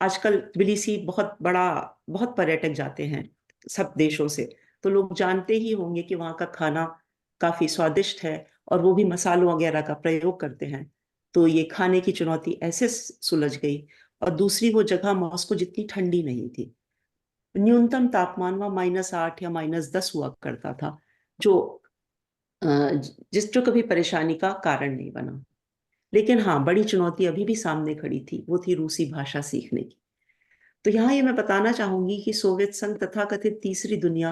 आजकल तबिलिसी बहुत पर्यटक जाते हैं सब देशों से, तो लोग जानते ही होंगे कि वहाँ का खाना काफी स्वादिष्ट है और वो भी मसालों वगैरह का प्रयोग करते हैं। तो ये खाने की चुनौती ऐसे सुलझ गई। और दूसरी, वो जगह मॉस्को जितनी ठंडी नहीं थी, न्यूनतम तापमान वहाँ -8 या -10 हुआ करता था, जो जो कभी परेशानी का कारण नहीं बना। लेकिन हाँ, बड़ी चुनौती अभी भी सामने खड़ी थी, वो थी रूसी भाषा सीखने की। तो यहाँ ये मैं बताना चाहूंगी कि सोवियत संघ तथाकथित तीसरी दुनिया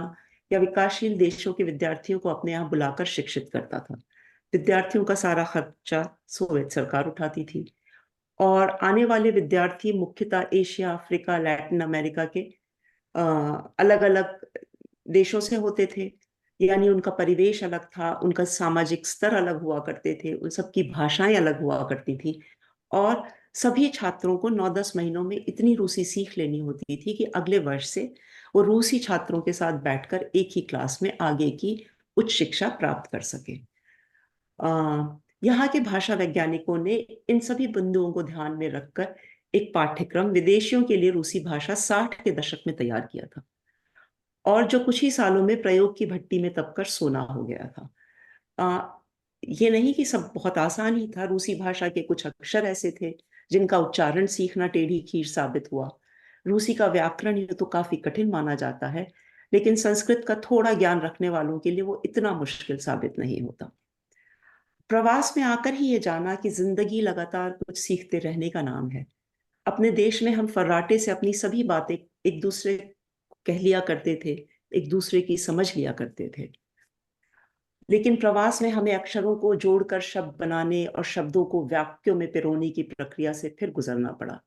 या विकासशील देशों के विद्यार्थियों को अपने यहाँ बुलाकर शिक्षित करता था। विद्यार्थियों का सारा खर्चा सोवियत सरकार उठाती थी और आने वाले विद्यार्थी मुख्यतः एशिया, अफ्रीका, लैटिन अमेरिका के अलग अलग देशों से होते थे। यानी उनका परिवेश अलग था, उनका सामाजिक स्तर अलग हुआ करते थे, उन सबकी भाषाएं अलग हुआ करती थी और सभी छात्रों को 9-10 महीनों में इतनी रूसी सीख लेनी होती थी कि अगले वर्ष से वो रूसी छात्रों के साथ बैठकर एक ही क्लास में आगे की उच्च शिक्षा प्राप्त कर सके। यहाँ के भाषा वैज्ञानिकों ने इन सभी बिंदुओं को ध्यान में रखकर एक पाठ्यक्रम विदेशियों के लिए रूसी भाषा 60 के दशक में तैयार किया था और जो कुछ ही सालों में प्रयोग की भट्टी में तपकर सोना हो गया था। ये नहीं कि सब बहुत आसान ही था। रूसी भाषा के कुछ अक्षर ऐसे थे जिनका उच्चारण सीखना टेढ़ी खीर साबित हुआ। रूसी का व्याकरण ये तो काफी कठिन माना जाता है, लेकिन संस्कृत का थोड़ा ज्ञान रखने वालों के लिए वो इतना मुश्किल साबित नहीं होता। प्रवास में आकर ही ये जाना कि जिंदगी लगातार कुछ सीखते रहने का नाम है। अपने देश में हम फर्राटे से अपनी सभी बातें एक दूसरे कह लिया करते थे, एक दूसरे की समझ लिया करते थे, लेकिन प्रवास में हमें अक्षरों को जोड़कर शब्द बनाने और शब्दों को वाक्यों में पिरोने की प्रक्रिया से फिर गुजरना पड़ा।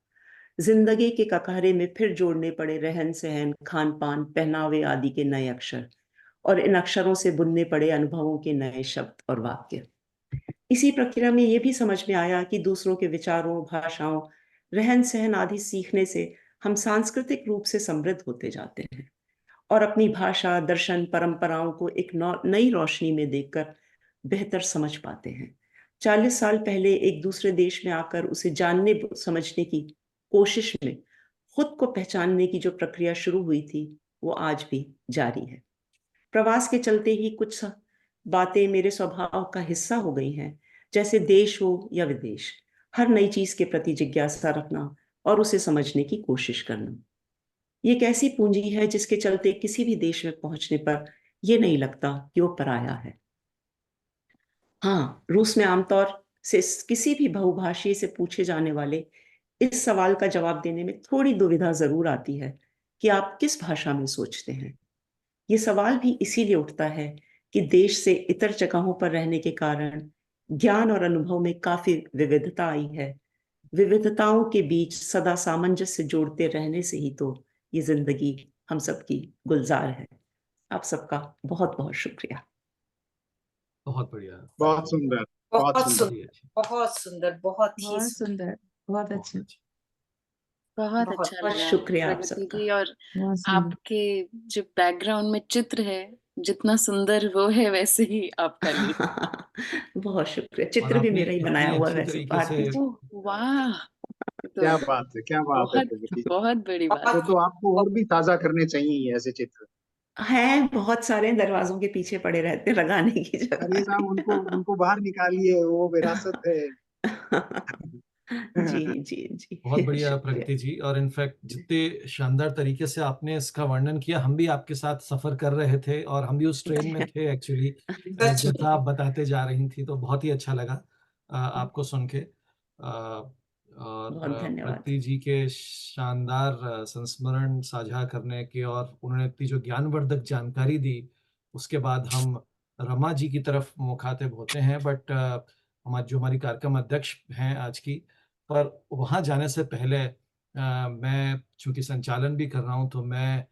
जिंदगी के ककहरे में फिर जोड़ने पड़े रहन सहन, खान पान, पहनावे आदि के नए अक्षर और इन अक्षरों से बुनने पड़े अनुभवों के नए शब्द और वाक्य। इसी प्रक्रिया में ये भी समझ में आया कि दूसरों के विचारों, भाषाओं, रहन सहन आदि सीखने से हम सांस्कृतिक रूप से समृद्ध होते जाते हैं और अपनी भाषा, दर्शन, परंपराओं को एक नई रोशनी में देखकर बेहतर समझ पाते हैं। 40 साल पहले एक दूसरे देश में आकर उसे जानने समझने की कोशिश में खुद को पहचानने की जो प्रक्रिया शुरू हुई थी, वो आज भी जारी है। प्रवास के चलते ही कुछ बातें मेरे स्वभाव का हिस्सा हो गई हैं, जैसे देश हो या विदेश, हर नई चीज के प्रति जिज्ञासा रखना और उसे समझने की कोशिश करना। ये एक ऐसी पूंजी है जिसके चलते किसी भी देश में पहुंचने पर यह नहीं लगता कि वो पराया है। हाँ, रूस में आमतौर से किसी भी बहुभाषी से पूछे जाने वाले इस सवाल का जवाब देने में थोड़ी दुविधा जरूर आती है कि आप किस भाषा में सोचते हैं। ये सवाल भी इसीलिए उठता है कि देश से इतर जगहों पर रहने के कारण ज्ञान और अनुभव में काफी विविधता आई है। विविधताओं के बीच सदा सामंजस्य जोड़ते रहने से ही तो ये जिंदगी हम सबकी गुलजार है। आप सबका बहुत बहुत शुक्रिया। बहुत बढ़िया। बहुत सुंदर, बहुत बहुत सुंदर। बड़ी अच्छी, बहुत सुंदर, बहुत ही बहुत सुंदर। सुंदर, बहुत बहुत अच्छा, अच्छी। बहुत बहुत अच्छा बहुत लगा शुक्रिया आप प्रगति सबका। जी। और बहुत सुंदर। आपके जो बैकग्राउंड में चित्र है, जितना सुंदर वो है वैसे ही आपका लिखा। बहुत शुक्रिया। और चित्र भी आपने मेरा ही इतनी बनाया हुआ है अच्छी वैसे, तरीके भारती से जी। ओह वाह, ये तो क्या बात है, क्या बात है बहुत प्रगति जी। बहुत बड़ी बात वो बहुत तो आपको और भी ताजा करने चाहिए ऐसे चित्र। हैं बहुत सारे दरवाजों के पीछे पड़े रहते हैं, लगाने की जगह अरे साहब, उनको नहीं। उनको बाहर निकालिए, वो विरासत है। जी जी जी। बहुत बढ़िया शुक्रिया। प्रगति जी। और इनफैक्ट जितने शानदार तरीके से आपने इसका वर्णन किया, हम भी आपके साथ सफर कर रहे थे और हम भी उस ट्रेन में थे एक्चुअली, सच जैसा में आप बताते जा रही थी, तो बहुत ही अच्छा लगा आपको सुन के। और बहुत धन्यवाद। प्रगति जी के शानदार संस्मरण साझा करने के, और उन्होंने इतनी जो ज्ञानवर्धक जानकारी दी, उसके बाद हम रमा जी की तरफ मुखातिब होते हैं। बट जो हमारी कार्यक्रम अध्यक्ष हैं आज की, पर वहाँ जाने से पहले मैं चूंकि संचालन भी कर रहा हूँ, तो मैं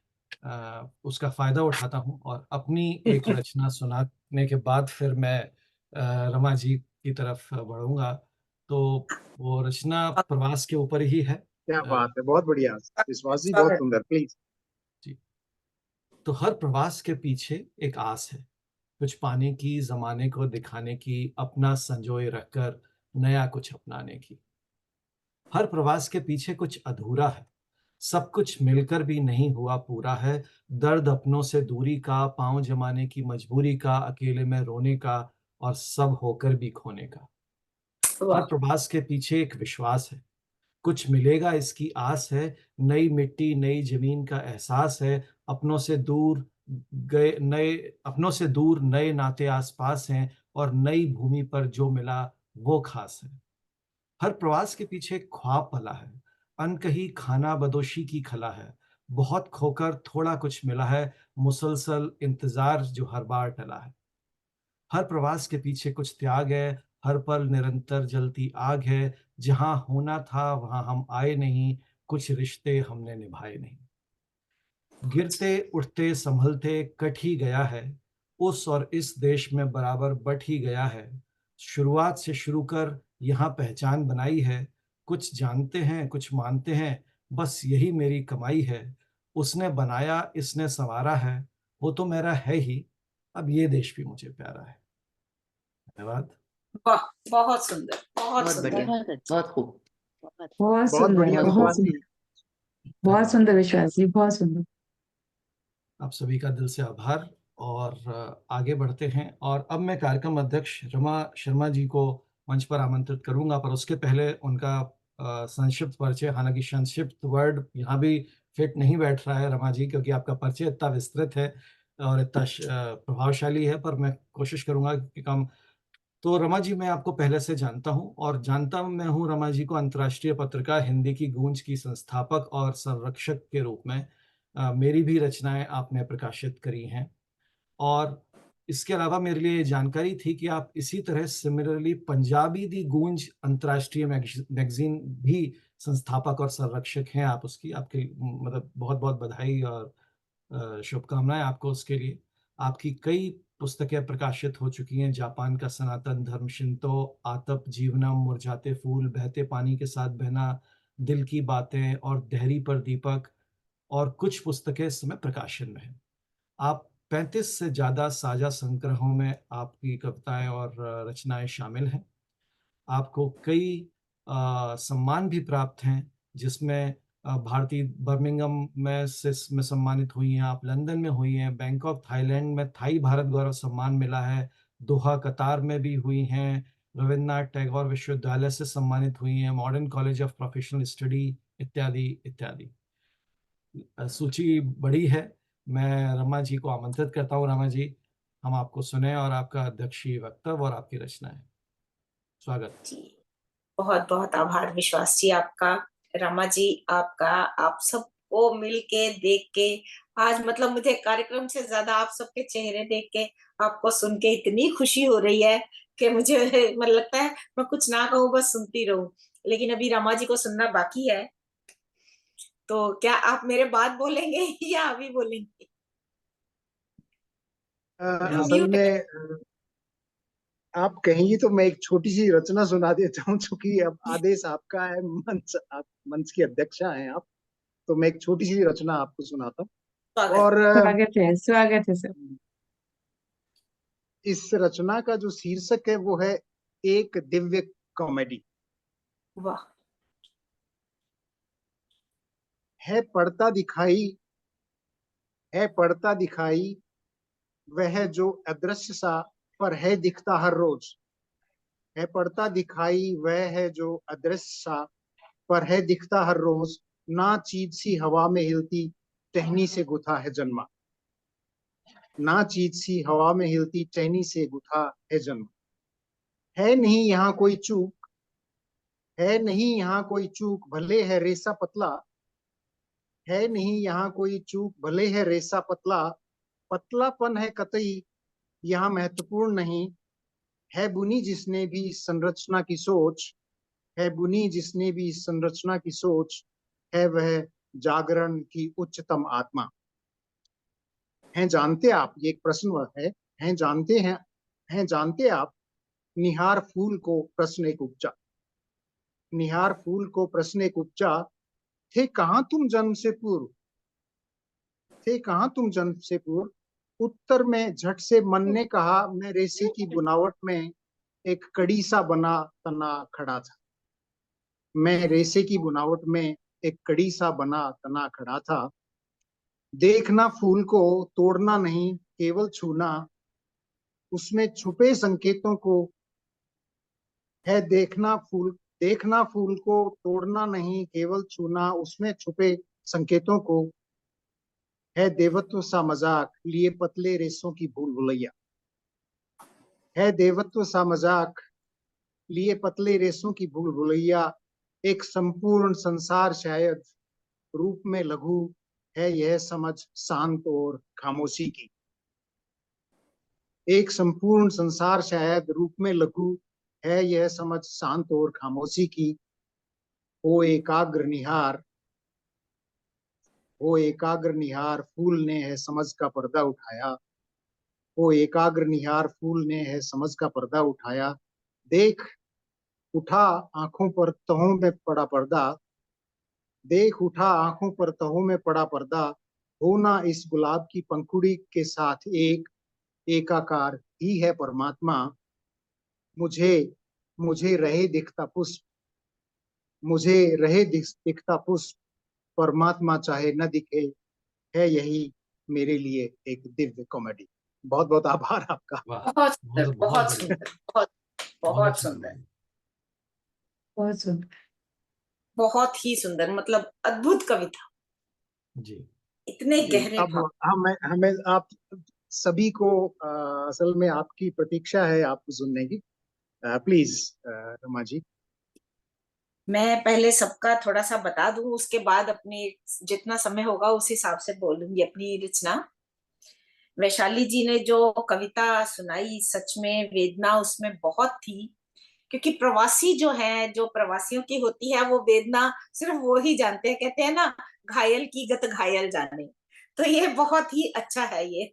उसका फायदा उठाता हूँ और अपनी एक रचना सुनाने के बाद फिर मैं रमा जी की तरफ बढ़ूंगा। तो वो रचना प्रवास के ऊपर ही है। क्या बात है, बहुत बढ़िया विश्वास जी, बहुत स्वागत। सुंदर। प्लीज। जी। तो हर प्रवास के पीछे एक आस है, कुछ पाने की, जमाने को दिखाने की, अपना संजोए रखकर नया कुछ अपनाने की। हर प्रवास के पीछे कुछ अधूरा है, सब कुछ मिलकर भी नहीं हुआ पूरा है। दर्द अपनों से दूरी का, पांव जमाने की मजबूरी का, अकेले में रोने का, और सब होकर भी खोने का। हर वाह, प्रवास के पीछे एक विश्वास है, कुछ मिलेगा इसकी आस है। नई मिट्टी, नई जमीन का एहसास है। अपनों से दूर गए नए अपनों से दूर नए नाते आसपास हैं, और नई भूमि पर जो मिला वो खास है। हर प्रवास के पीछे एक ख्वाब पला है, अनकही खाना बदोशी की खला है। बहुत खोकर थोड़ा कुछ मिला है, मुसलसल इंतजार जो हर बार टला है। हर प्रवास के पीछे कुछ त्याग है, हर पल निरंतर जलती आग है। जहां होना था वहां हम आए नहीं, कुछ रिश्ते हमने निभाए नहीं। गिरते उठते संभलते कट ही गया है, उस और इस देश में बराबर बट ही गया है। शुरुआत से शुरू कर यहाँ पहचान बनाई है। कुछ जानते हैं कुछ मानते हैं, बस यही मेरी कमाई है। उसने बनाया इसने संवारा है, वो तो मेरा है ही, अब ये देश भी मुझे प्यारा है। धन्यवाद। वाह, बहुत सुंदर, बहुत बहुत सुंदर। बढ़िया, बहुत अच्छा, बहुत खूब। बहुत बहुत बहुत सुंदर, बढ़िया बहुत बहुत विश्वास सुंदर, जी। बहुत धन्यवाद। सुंदर विश्वास जी, बहुत सुंदर। आप सभी का दिल से आभार। और आगे बढ़ते हैं, और अब मैं कार्यक्रम अध्यक्ष रमा शर्मा जी को मंच पर आमंत्रित करूंगा, पर उसके पहले उनका संक्षिप्त परिचय, हालांकि संक्षिप्त वर्ड यहाँ भी फिट नहीं बैठ रहा है रमा जी, क्योंकि आपका परिचय इतना विस्तृत है और इतना प्रभावशाली है, पर मैं कोशिश करूंगा कि कम। तो रमा जी, मैं आपको पहले से जानता हूं, और जानता मैं हूं रमा जी को अंतर्राष्ट्रीय पत्रिका हिंदी की गूंज की संस्थापक और संरक्षक के रूप में। मेरी भी रचनाएं आपने प्रकाशित करी हैं, और इसके अलावा मेरे लिए ये जानकारी थी कि आप इसी तरह सिमिलरली पंजाबी दी गूंज अंतर्राष्ट्रीय मैगजीन भी संस्थापक और संरक्षक हैं। आप उसकी, आपके मतलब बहुत बहुत बधाई और शुभकामनाएं आपको उसके लिए। आपकी कई पुस्तकें प्रकाशित हो चुकी हैं, जापान का सनातन धर्म, शिंतो, आतप जीवनम, मुरझाते फूल, बहते पानी के साथ बहना, दिल की बातें, और दहरी पर दीपक, और कुछ पुस्तकें इस समय प्रकाशन में हैं। आप 35 से ज़्यादा साझा संग्रहों में आपकी कविताएं और रचनाएं शामिल हैं। आपको कई सम्मान भी प्राप्त हैं, जिसमें भारतीय बर्मिंघम में सम्मानित हुई हैं आप, लंदन में हुई हैं, बैंकॉक थाईलैंड में थाई भारत गौरव सम्मान मिला है, दोहा कतार में भी हुई हैं, रविन्द्रनाथ टैगोर विश्वविद्यालय से सम्मानित हुई हैं, modern college of professional study, इत्यादि इत्यादि। सूची बड़ी है। मैं रमा जी को आमंत्रित करता हूँ। रमा जी, हम आपको सुने और आपका अध्यक्षीय वक्तव्य और आपकी रचनाएं। स्वागत। जी, बहुत बहुत आभार विश्वास जी आपका, रमा जी आपका। आप सबको मिल के देख के आज मतलब मुझे कार्यक्रम से ज्यादा आप सबके चेहरे देख के, आपको सुन के इतनी खुशी हो रही है कि मुझे मतलब लगता है मैं कुछ ना कहूँ, बस सुनती रहूं। लेकिन अभी रमा जी को सुनना बाकी है, तो क्या आप मेरे बाद बोलेंगे या अभी बोलेंगे? असल म्यूट है। में आप कहेंगी तो मैं एक छोटी सी रचना सुना देता हूँ, क्योंकि अब आदेश आपका है, आप मंच की अध्यक्षा हैं आप, तो मैं एक छोटी सी रचना आपको सुनाता हूँ। स्वागत। और स्वागत है सर। इस रचना का जो शीर्षक है वो है एक दिव्य कॉमेडी। वाह। है पढ़ता दिखाई वह जो अदृश्य सा, पर है दिखता हर रोज। है पढ़ता दिखाई वह है जो अदृश्य सा, पर है दिखता हर रोज। ना चीज सी हवा में हिलती, टहनी से गुथा है जन्मा। ना चीज सी हवा में हिलती, टहनी से गुथा है जन्मा। है नहीं यहाँ कोई चूक, है नहीं यहाँ कोई चूक, भले है रेसा पतला। है नहीं यहाँ कोई चूक, भले है रेसा पतला। पतलापन है कतई यहाँ महत्वपूर्ण नहीं। है बुनी जिसने भी इस संरचना की सोच, है बुनी जिसने भी इस संरचना की सोच, है वह जागरण की उच्चतम आत्मा। हैं जानते आप, ये एक प्रश्न है, हैं जानते आप, निहार फूल को प्रश्न एक उपजा। निहार फूल को प्रश्न एक उपजा, थे कहाँ तुम जन्म से पूर्व, थे कहाँ तुम जन्म से पूर्व। उत्तर में झट से मन ने कहा, मैं रेसे की बुनावट में एक कड़ी सा बना तना खड़ा था। मैं रेसे की बुनावट में एक कड़ी सा बना तना खड़ा था। देखना फूल को, तोड़ना नहीं केवल छूना, उसमें छुपे संकेतों को है। देखना फूल को, तोड़ना नहीं केवल छूना, उसमें छुपे संकेतों को है। देवत्व सा मजाक लिए पतले रेसों की भूल भुलैया। है देवत्व सा मजाक लिए पतले रेसों की भूल भुलैया। एक संपूर्ण संसार शायद रूप में लघु है, यह समझ शांत और खामोशी की। एक संपूर्ण संसार शायद रूप में लघु है, यह समझ शांत और खामोशी की। हो एकाग्र निहार, हो एकाग्र निहार, फूल ने है समझ का पर्दा उठाया। हो एकाग्र निहार, फूल ने है समझ का पर्दा उठाया। देख उठा आंखों पर तहों में पड़ा पर्दा, देख उठा आंखों पर तहों में पड़ा पर्दा। होना इस गुलाब की पंखुड़ी के साथ एक एकाकार ही है परमात्मा। मुझे मुझे रहे दिखता पुष्प, मुझे रहे दिखता पुष्प, परमात्मा चाहे न दिखे, है यही मेरे लिए एक दिव्य कॉमेडी। बहुत बहुत आभार आपका। वाह, बहुत सुंदर, बहुत बहुत बढ़िया, सुंदर, बहुत बहुत अच्छा सुंदर, लगा। बहुत सुंदर। बहुत ही सुंदर, मतलब अद्भुत कविता, जी इतने जी, गहरे अब भाव। हमें आप सभी को असल में आपकी प्रतीक्षा है आपको सुनने की। प्लीज रमा जी। मैं पहले सबका थोड़ा सा बता दूं, उसके बाद अपनी जितना समय होगा उस हिसाब से बोलूंगी अपनी रचना। वैशाली जी ने जो कविता सुनाई, सच में वेदना उसमें बहुत थी, क्योंकि प्रवासी जो है, जो प्रवासियों की होती है वो वेदना सिर्फ वो ही जानते हैं। कहते हैं ना, घायल की गत घायल जाने। तो ये बहुत ही अच्छा है ये।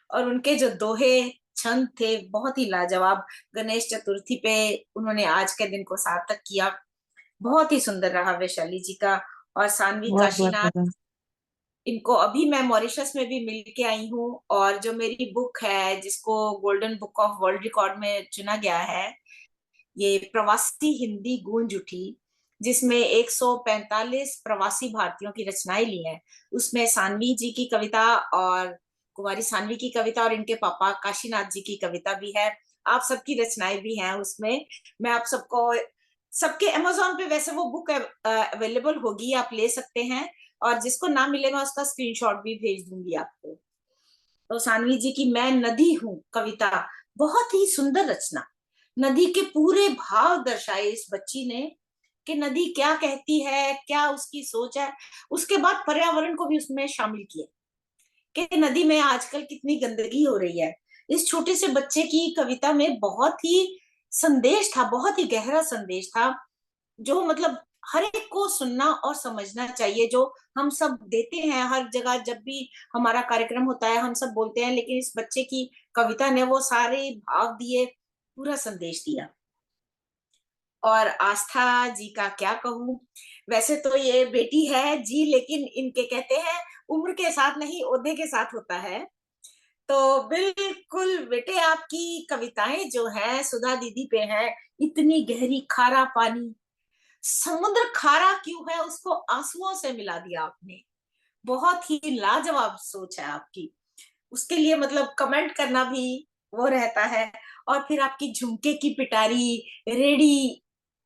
और उनके जो दोहे छंद थे बहुत ही लाजवाब। गणेश चतुर्थी पे उन्होंने आज के दिन को सार्थक किया। बहुत ही सुंदर रहा वैशाली जी का। और सानवी बहुत बहुत काशीनाथ, ज्यादा। इनको अभी मैं मॉरिशस में भी मिल के आई हूँ। और जो मेरी बुक है जिसको golden book of world record में चुना गया है, ये प्रवासी हिंदी गूंज उठी, जिसमें 145 प्रवासी भारतीयों की रचनाएं ली हैं। उसमें सानवी जी की कविता और कुमारी सानवी की कविता और इनके पापा काशीनाथ जी की कविता भी है। आप सबकी रचनाएं भी हैं उसमें। मैं आप सबको, सबके अमेज़न पे वैसे वो बुक अवेलेबल होगी, आप ले सकते हैं। और जिसको ना मिले मैं उसका स्क्रीनशॉट भी भेज दूंगी आपको। तो सानवी जी की मैं नदी हूँ कविता, बहुत ही सुंदर रचना। नदी के पूरे भाव दर्शाए इस बच्ची ने, कि नदी क्या कहती है, क्या उसकी सोच है। उसके बाद पर्यावरण को भी उसमें शामिल किया, कि नदी में आजकल कितनी गंदगी हो रही है। इस छोटे से बच्चे की कविता में बहुत ही संदेश था, बहुत ही गहरा संदेश था, जो मतलब हर एक को सुनना और समझना चाहिए। जो हम सब देते हैं हर जगह, जब भी हमारा कार्यक्रम होता है हम सब बोलते हैं, लेकिन इस बच्चे की कविता ने वो सारे भाव दिए, पूरा संदेश दिया। और आस्था जी का क्या कहूं, वैसे तो ये बेटी है जी, लेकिन इनके कहते हैं उम्र के साथ नहीं ओहदे के साथ होता है। तो बिल्कुल बेटे, आपकी कविताएं जो है सुधा दीदी पे है, इतनी गहरी, खारा पानी, समुद्र खारा क्यों है उसको आंसुओं से मिला दिया आपने। बहुत ही लाजवाब सोच है आपकी, उसके लिए मतलब कमेंट करना भी वो रहता है। और फिर आपकी झुमके की पिटारी, रेडी,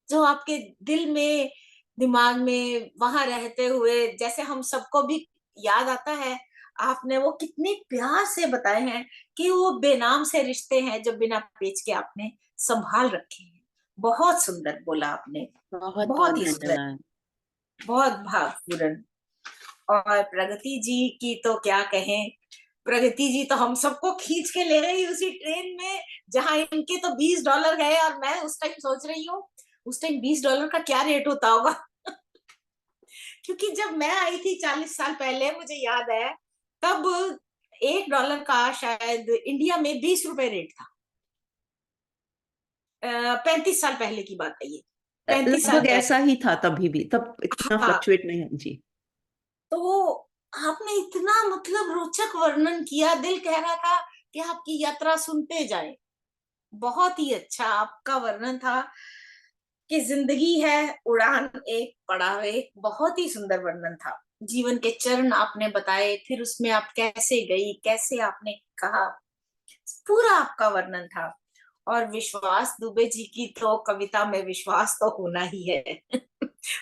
जो आपके दिल में, दिमाग में वहां रहते हुए, जैसे हम सबको भी याद आता है, आपने वो कितने प्यार से बताए हैं कि वो बेनाम से रिश्ते हैं जो बिना पेच के आपने संभाल रखे हैं। बहुत सुंदर बोला आपने, बहुत बहुत बहुत ही सुंदर, धन्यवाद। बहुत भावपूर्ण। और प्रगति जी की तो क्या कहें, प्रगति जी तो हम सबको खींच के ले गई उसी ट्रेन में जहां इनके तो $20 गए, और मैं उस टाइम सोच रही हूँ उस टाइम $20 का क्या रेट होता होगा। क्योंकि जब मैं आई थी 40 साल पहले, मुझे याद है, तब $1 का शायद इंडिया में 20 रुपए रेट था। 35 साल पहले की बात है ये, 35 साल लगभग पहले। ऐसा ही था तभी भी, तब इतना हाँ, फ्लक्चुएट नहीं है जी। तो आपने इतना मतलब रोचक वर्णन किया, दिल कह रहा था कि आपकी यात्रा सुनते जाए। बहुत ही अच्छा आपका वर्णन था कि जिंदगी है उड़ान एक पड़ाव एक, बहुत ही सुंदर वर्णन था। जीवन के चरण आपने बताए, फिर उसमें आप कैसे गई, कैसे आपने कहा, पूरा आपका वर्णन था। और विश्वास दुबे जी की तो कविता में विश्वास तो होना ही है।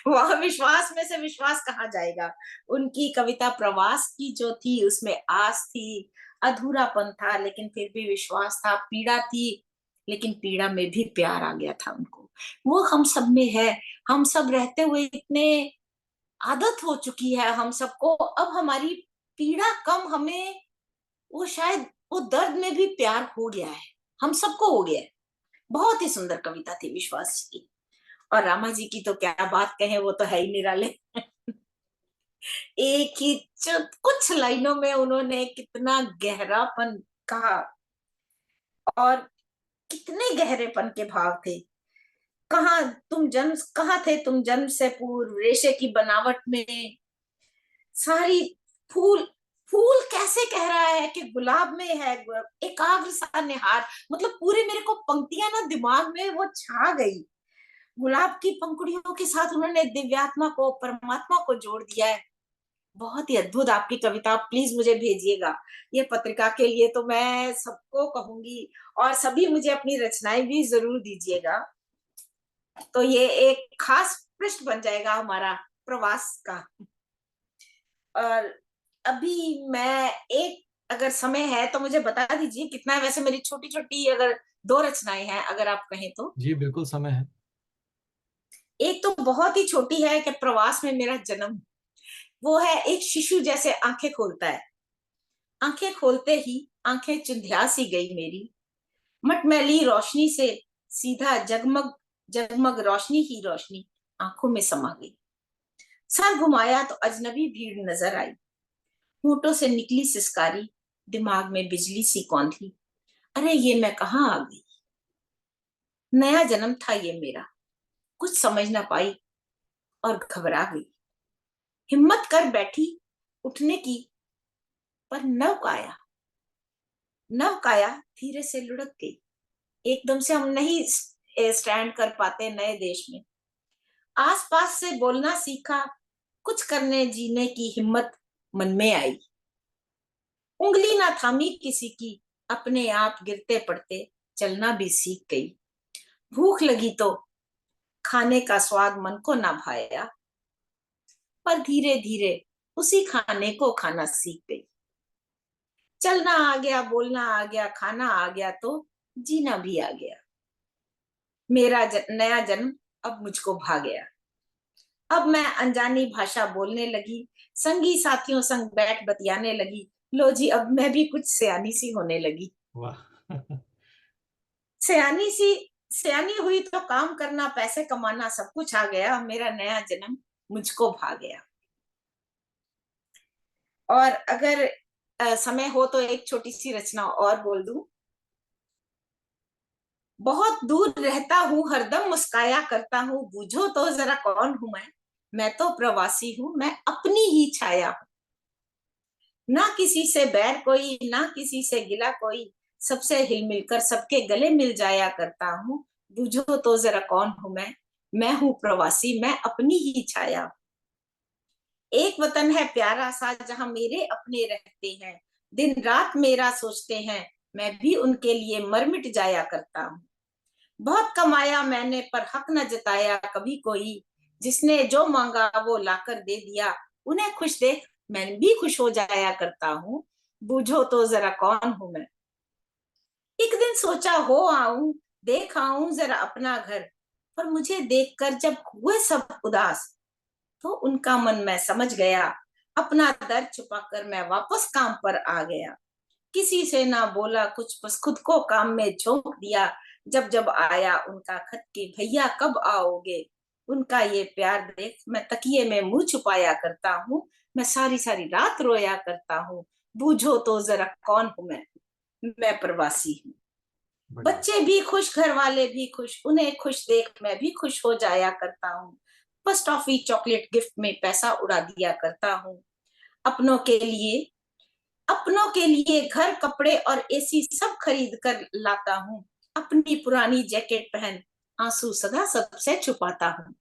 वह विश्वास में से विश्वास कहाँ जाएगा। उनकी कविता प्रवास की जो थी उसमें आस थी, अधूरापन था, लेकिन फिर भी विश्वास था, पीड़ा थी, लेकिन पीड़ा में भी प्यार आ गया था उनको। वो हम सब में है। हम सब रहते हुए इतने आदत हो चुकी है हम सबको, अब हमारी पीड़ा कम, हमें वो शायद वो दर्द में भी प्यार हो गया है, हम सबको हो गया है। बहुत ही सुंदर कविता थी विश्वास जी की। और रामा जी की तो क्या बात कहें, वो तो है ही निराले। एक ही कुछ लाइनों में उन्होंने कितना गहरापन कहा, और कितने गहरेपन के भाव थे। कहाँ थे तुम जन्म से पूर्व, रेशे की बनावट में सारी, फूल, फूल कैसे कह रहा है कि गुलाब में है एकाग्र सा निहार। मतलब पूरे मेरे को पंक्तियां ना दिमाग में वो छा गई। गुलाब की पंखुड़ियों के साथ उन्होंने दिव्यात्मा को, परमात्मा को जोड़ दिया है। बहुत ही अद्भुत आपकी कविता, प्लीज मुझे भेजिएगा ये पत्रिका के लिए, तो मैं सबको कहूंगी। और सभी मुझे अपनी रचनाएं भी जरूर दीजिएगा, तो ये एक खास पृष्ठ बन जाएगा हमारा प्रवास का। और अभी मैं एक, अगर समय है तो मुझे बता दीजिए कितना है। वैसे मेरी छोटी छोटी अगर 2 रचनाएं हैं, अगर आप कहें तो। जी बिल्कुल समय है। एक तो बहुत ही छोटी है कि प्रवास में मेरा जन्म, वो है एक शिशु जैसे आंखें खोलता है, आंखें खोलते ही आंखें चुंधिया सी गई मेरी, मटमैली रोशनी से सीधा जगमग जगमग रोशनी ही रोशनी आंखों में समा गई। सर घुमाया तो अजनबी भीड़ नजर आई, होठों से निकली सिसकारी, दिमाग में बिजली सी कौंधी, अरे ये मैं कहाँ आ गई। नया जन्म था ये मेरा, कुछ समझ ना पाई और घबरा गई। हिम्मत कर बैठी उठने की, पर नव काया धीरे से लुढ़क गई। एकदम से हम नहीं स्टैंड कर पाते नए देश में। आसपास से बोलना सीखा, कुछ करने जीने की हिम्मत मन में आई। उंगली ना थामी किसी की, अपने आप गिरते पड़ते चलना भी सीख गई। भूख लगी तो खाने का स्वाद मन को ना भाया, पर धीरे धीरे उसी खाने को खाना सीख गई। चलना आ गया, बोलना आ गया, खाना आ गया, तो जीना भी आ गया। मेरा नया जन्म अब मुझको भा गया। अब मैं अनजानी भाषा बोलने लगी, संगी साथियों संग बैठ बतियाने लगी। लो जी, अब मैं भी कुछ सयानी सी होने लगी। वाह। सयानी सी, सयानी हुई तो काम करना, पैसे कमाना, सब कुछ आ गया। मेरा नया जन्म मुझको भा गया। और अगर समय हो तो एक छोटी सी रचना और बोल दूं। बहुत दूर रहता हूँ, हरदम मुस्काया करता हूँ, बूझो तो जरा कौन हूं मैं तो प्रवासी हूँ, मैं अपनी ही छाया हूँ। ना किसी से बैर कोई, ना किसी से गिला कोई, सबसे हिल मिलकर सबके गले मिल जाया करता हूँ, बूझो तो जरा कौन हूं मैं हूँ प्रवासी, मैं अपनी ही छाया हूँ। एक वतन है प्यारा सा जहां मेरे अपने रहते हैं, दिन रात मेरा सोचते हैं, मैं भी उनके लिए मर मिट जाया करता हूँ। बहुत कमाया मैंने पर हक न जताया कभी कोई, जिसने जो मांगा वो लाकर दे दिया, उन्हें खुश देख मैं भी खुश हो जाया करता हूँ, बूझो तो जरा कौन हूं मैं। एक दिन सोचा हो आऊं, देख आऊं जरा अपना घर, पर मुझे देखकर जब हुए सब उदास, तो उनका मन मैं समझ गया, अपना दर्द छुपाकर मैं वापस काम पर आ गया। किसी से ना बोला कुछ, बस खुद को काम में झोंक दिया, जब जब आया उनका खत कि भैया कब आओगे। उनका ये प्यार देख मैं तकिए में मुंह छुपाया करता हूँ, मैं सारी सारी रात रोया करता हूँ, बूझो तो जरा कौन हूं मैं प्रवासी हूँ। बढ़िया। बच्चे भी खुश, घर वाले भी खुश, उन्हें खुश देख मैं भी खुश हो जाया करता हूँ, बस टॉफी चॉकलेट गिफ्ट में पैसा उड़ा दिया करता हूँ। अपनों के लिए अपनों के लिए घर कपड़े और एसी सब खरीद कर लाता हूँ, अपनी पुरानी जैकेट पहन आंसू सदा सबसे छुपाता हूँ।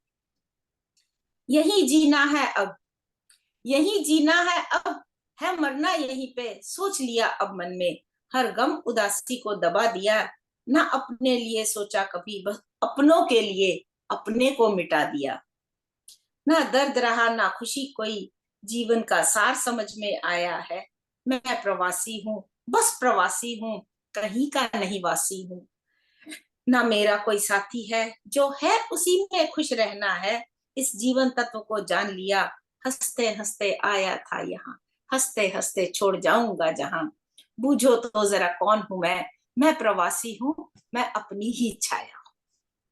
यही जीना है अब, यही जीना है अब, है मरना यहीं पे, सोच लिया अब मन में, हर गम उदासी को दबा दिया, ना अपने लिए सोचा कभी, बस अपनों के लिए अपने को मिटा दिया। ना दर्द रहा ना खुशी कोई, जीवन का सार समझ में आया है, मैं प्रवासी हूँ, बस प्रवासी हूँ, कहीं का नहीं वासी हूँ। ना मेरा कोई साथी है, जो है उसी में खुश रहना है, इस जीवन तत्व को जान लिया, हंसते हंसते आया था यहाँ, हंसते हंसते छोड़ जाऊंगा जहां, बूझो तो जरा कौन हूं मैं प्रवासी हूँ, मैं अपनी ही छाया।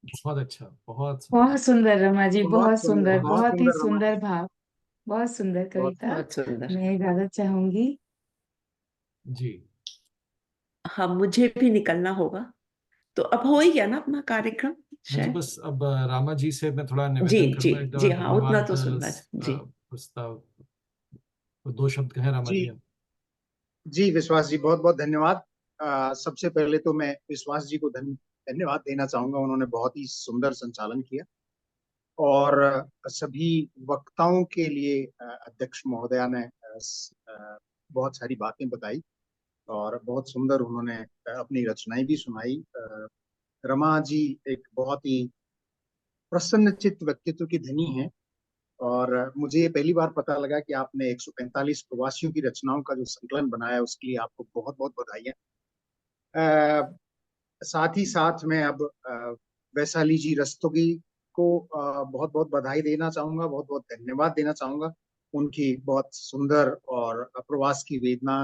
बहुत अच्छा, बहुत सुंदर। बहुत सुंदर रमा जी, बहुत सुंदर, बहुत बहुत ही सुंदर रमा सुंदर जी। भाव, बहुत सुंदर बहुत कविता। बहुत सुंदर। मैं इजाजत चाहूंगी। जी हाँ, मुझे भी निकलना होगा, तो अब हो ही गया ना अपना कार्यक्रम हाँ जी, शायद। बस अब रामा जी से मैं थोड़ा जी निवेदन जी करूंगा, एक जी, बार हाँ, उतना धन्यवाद तो सुनना है जी। प्रस्ताव, दो शब्द कहें रामा जी जी आप। जी विश्वास जी, बहुत बहुत धन्यवाद। सबसे पहले तो मैं विश्वास जी को धन्यवाद देना चाहूंगा, उन्होंने बहुत ही सुंदर संचालन किया। और सभी वक्ताओं के लिए अध्यक्ष महोदया ने बहुत सारी बातें बताई और बहुत सुंदर उन्होंने अपनी रचनाएं भी सुनाई। रमा जी एक बहुत ही प्रसन्नचित्त व्यक्तित्व की धनी है, और मुझे ये पहली बार पता लगा कि आपने 145 प्रवासियों की रचनाओं का जो संकलन बनाया, उसके लिए आपको बहुत बहुत बधाई। साथ ही साथ मैं अब वैशाली जी रस्तोगी को बहुत बहुत बधाई देना चाहूंगा, बहुत बहुत धन्यवाद देना चाहूंगा उनकी बहुत सुंदर और प्रवास की वेदना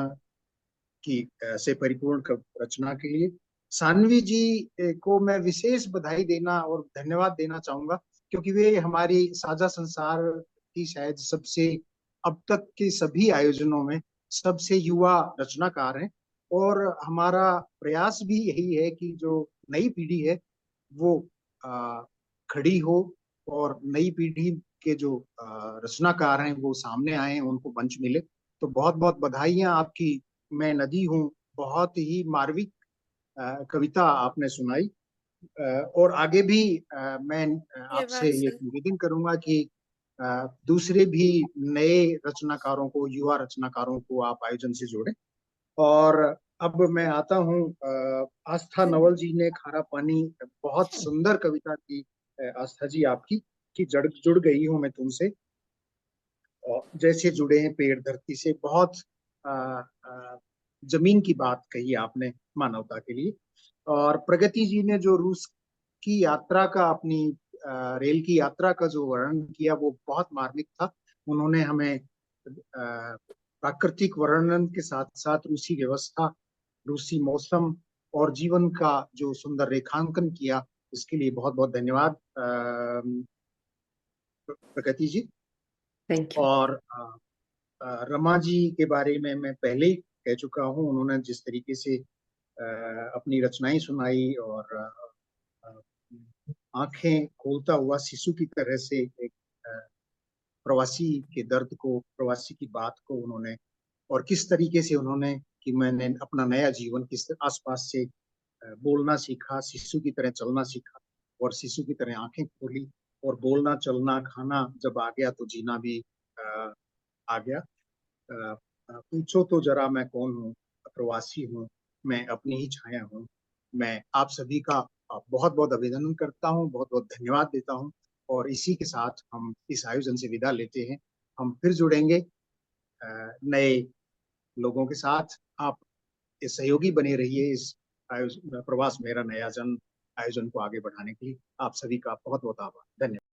की से परिपूर्ण रचना के लिए। सानवी जी को मैं विशेष बधाई देना और धन्यवाद देना चाहूंगा, क्योंकि वे हमारी साझा संसार की शायद सबसे, अब तक के सभी आयोजनों में सबसे युवा रचनाकार हैं। और हमारा प्रयास भी यही है कि जो नई पीढ़ी है वो खड़ी हो, और नई पीढ़ी के जो रचनाकार हैं वो सामने आए, उनको मंच मिले। तो बहुत बहुत बधाइयां आपकी। मैं नदी हूँ, बहुत ही मार्मिक कविता आपने सुनाई। और आगे भी मैं आपसे धन्यवाद ये सर। निवेदन करूंगा कि दूसरे भी नए रचनाकारों को, युवा रचनाकारों को आप आयोजन से जोड़ें। और अब मैं आता हूँ, आस्था नवल जी ने खारा पानी, बहुत सुंदर कविता की आस्था जी आपकी, कि जुड़ गई हूँ मैं तुमसे, और जैसे जुड़े हैं पेड़ धरती से। बहुत आ, आ, जमीन की बात कही आपने मानवता के लिए। और प्रगति जी ने जो रूस की यात्रा का, अपनी रेल की यात्रा का जो वर्णन किया, वो बहुत मार्मिक था। उन्होंने हमें प्राकृतिक वर्णन के साथ साथ रूसी व्यवस्था, रूसी मौसम और जीवन का जो सुंदर रेखांकन किया, इसके लिए बहुत बहुत धन्यवाद प्रगति जी। Thank you. और रमा जी के बारे में मैं पहले ही कह चुका हूँ, उन्होंने जिस तरीके से अपनी रचनाएं सुनाई और आंखें खोलता हुआ शिशु की तरह से एक प्रवासी के दर्द को, प्रवासी की बात को उन्होंने, और किस तरीके से उन्होंने कि मैंने अपना नया जीवन किस आसपास से बोलना सीखा, शिशु की तरह चलना सीखा और शिशु की तरह आंखें खोली और बोलना, चलना, खाना जब आ गया तो जीना भी आ गया। पूछो तो जरा मैं कौन हूँ, प्रवासी हूँ, मैं अपनी ही छाया हूँ। मैं आप सभी का बहुत बहुत अभिनंदन करता हूँ, बहुत बहुत धन्यवाद देता हूँ और इसी के साथ हम इस आयोजन से विदा लेते हैं। हम फिर जुड़ेंगे नए लोगों के साथ। आप इस सहयोगी बने रहिए इस प्रवास मेरा नया जन्म आयोजन को आगे बढ़ाने के लिए। आप सभी का बहुत बहुत आभार, धन्यवाद।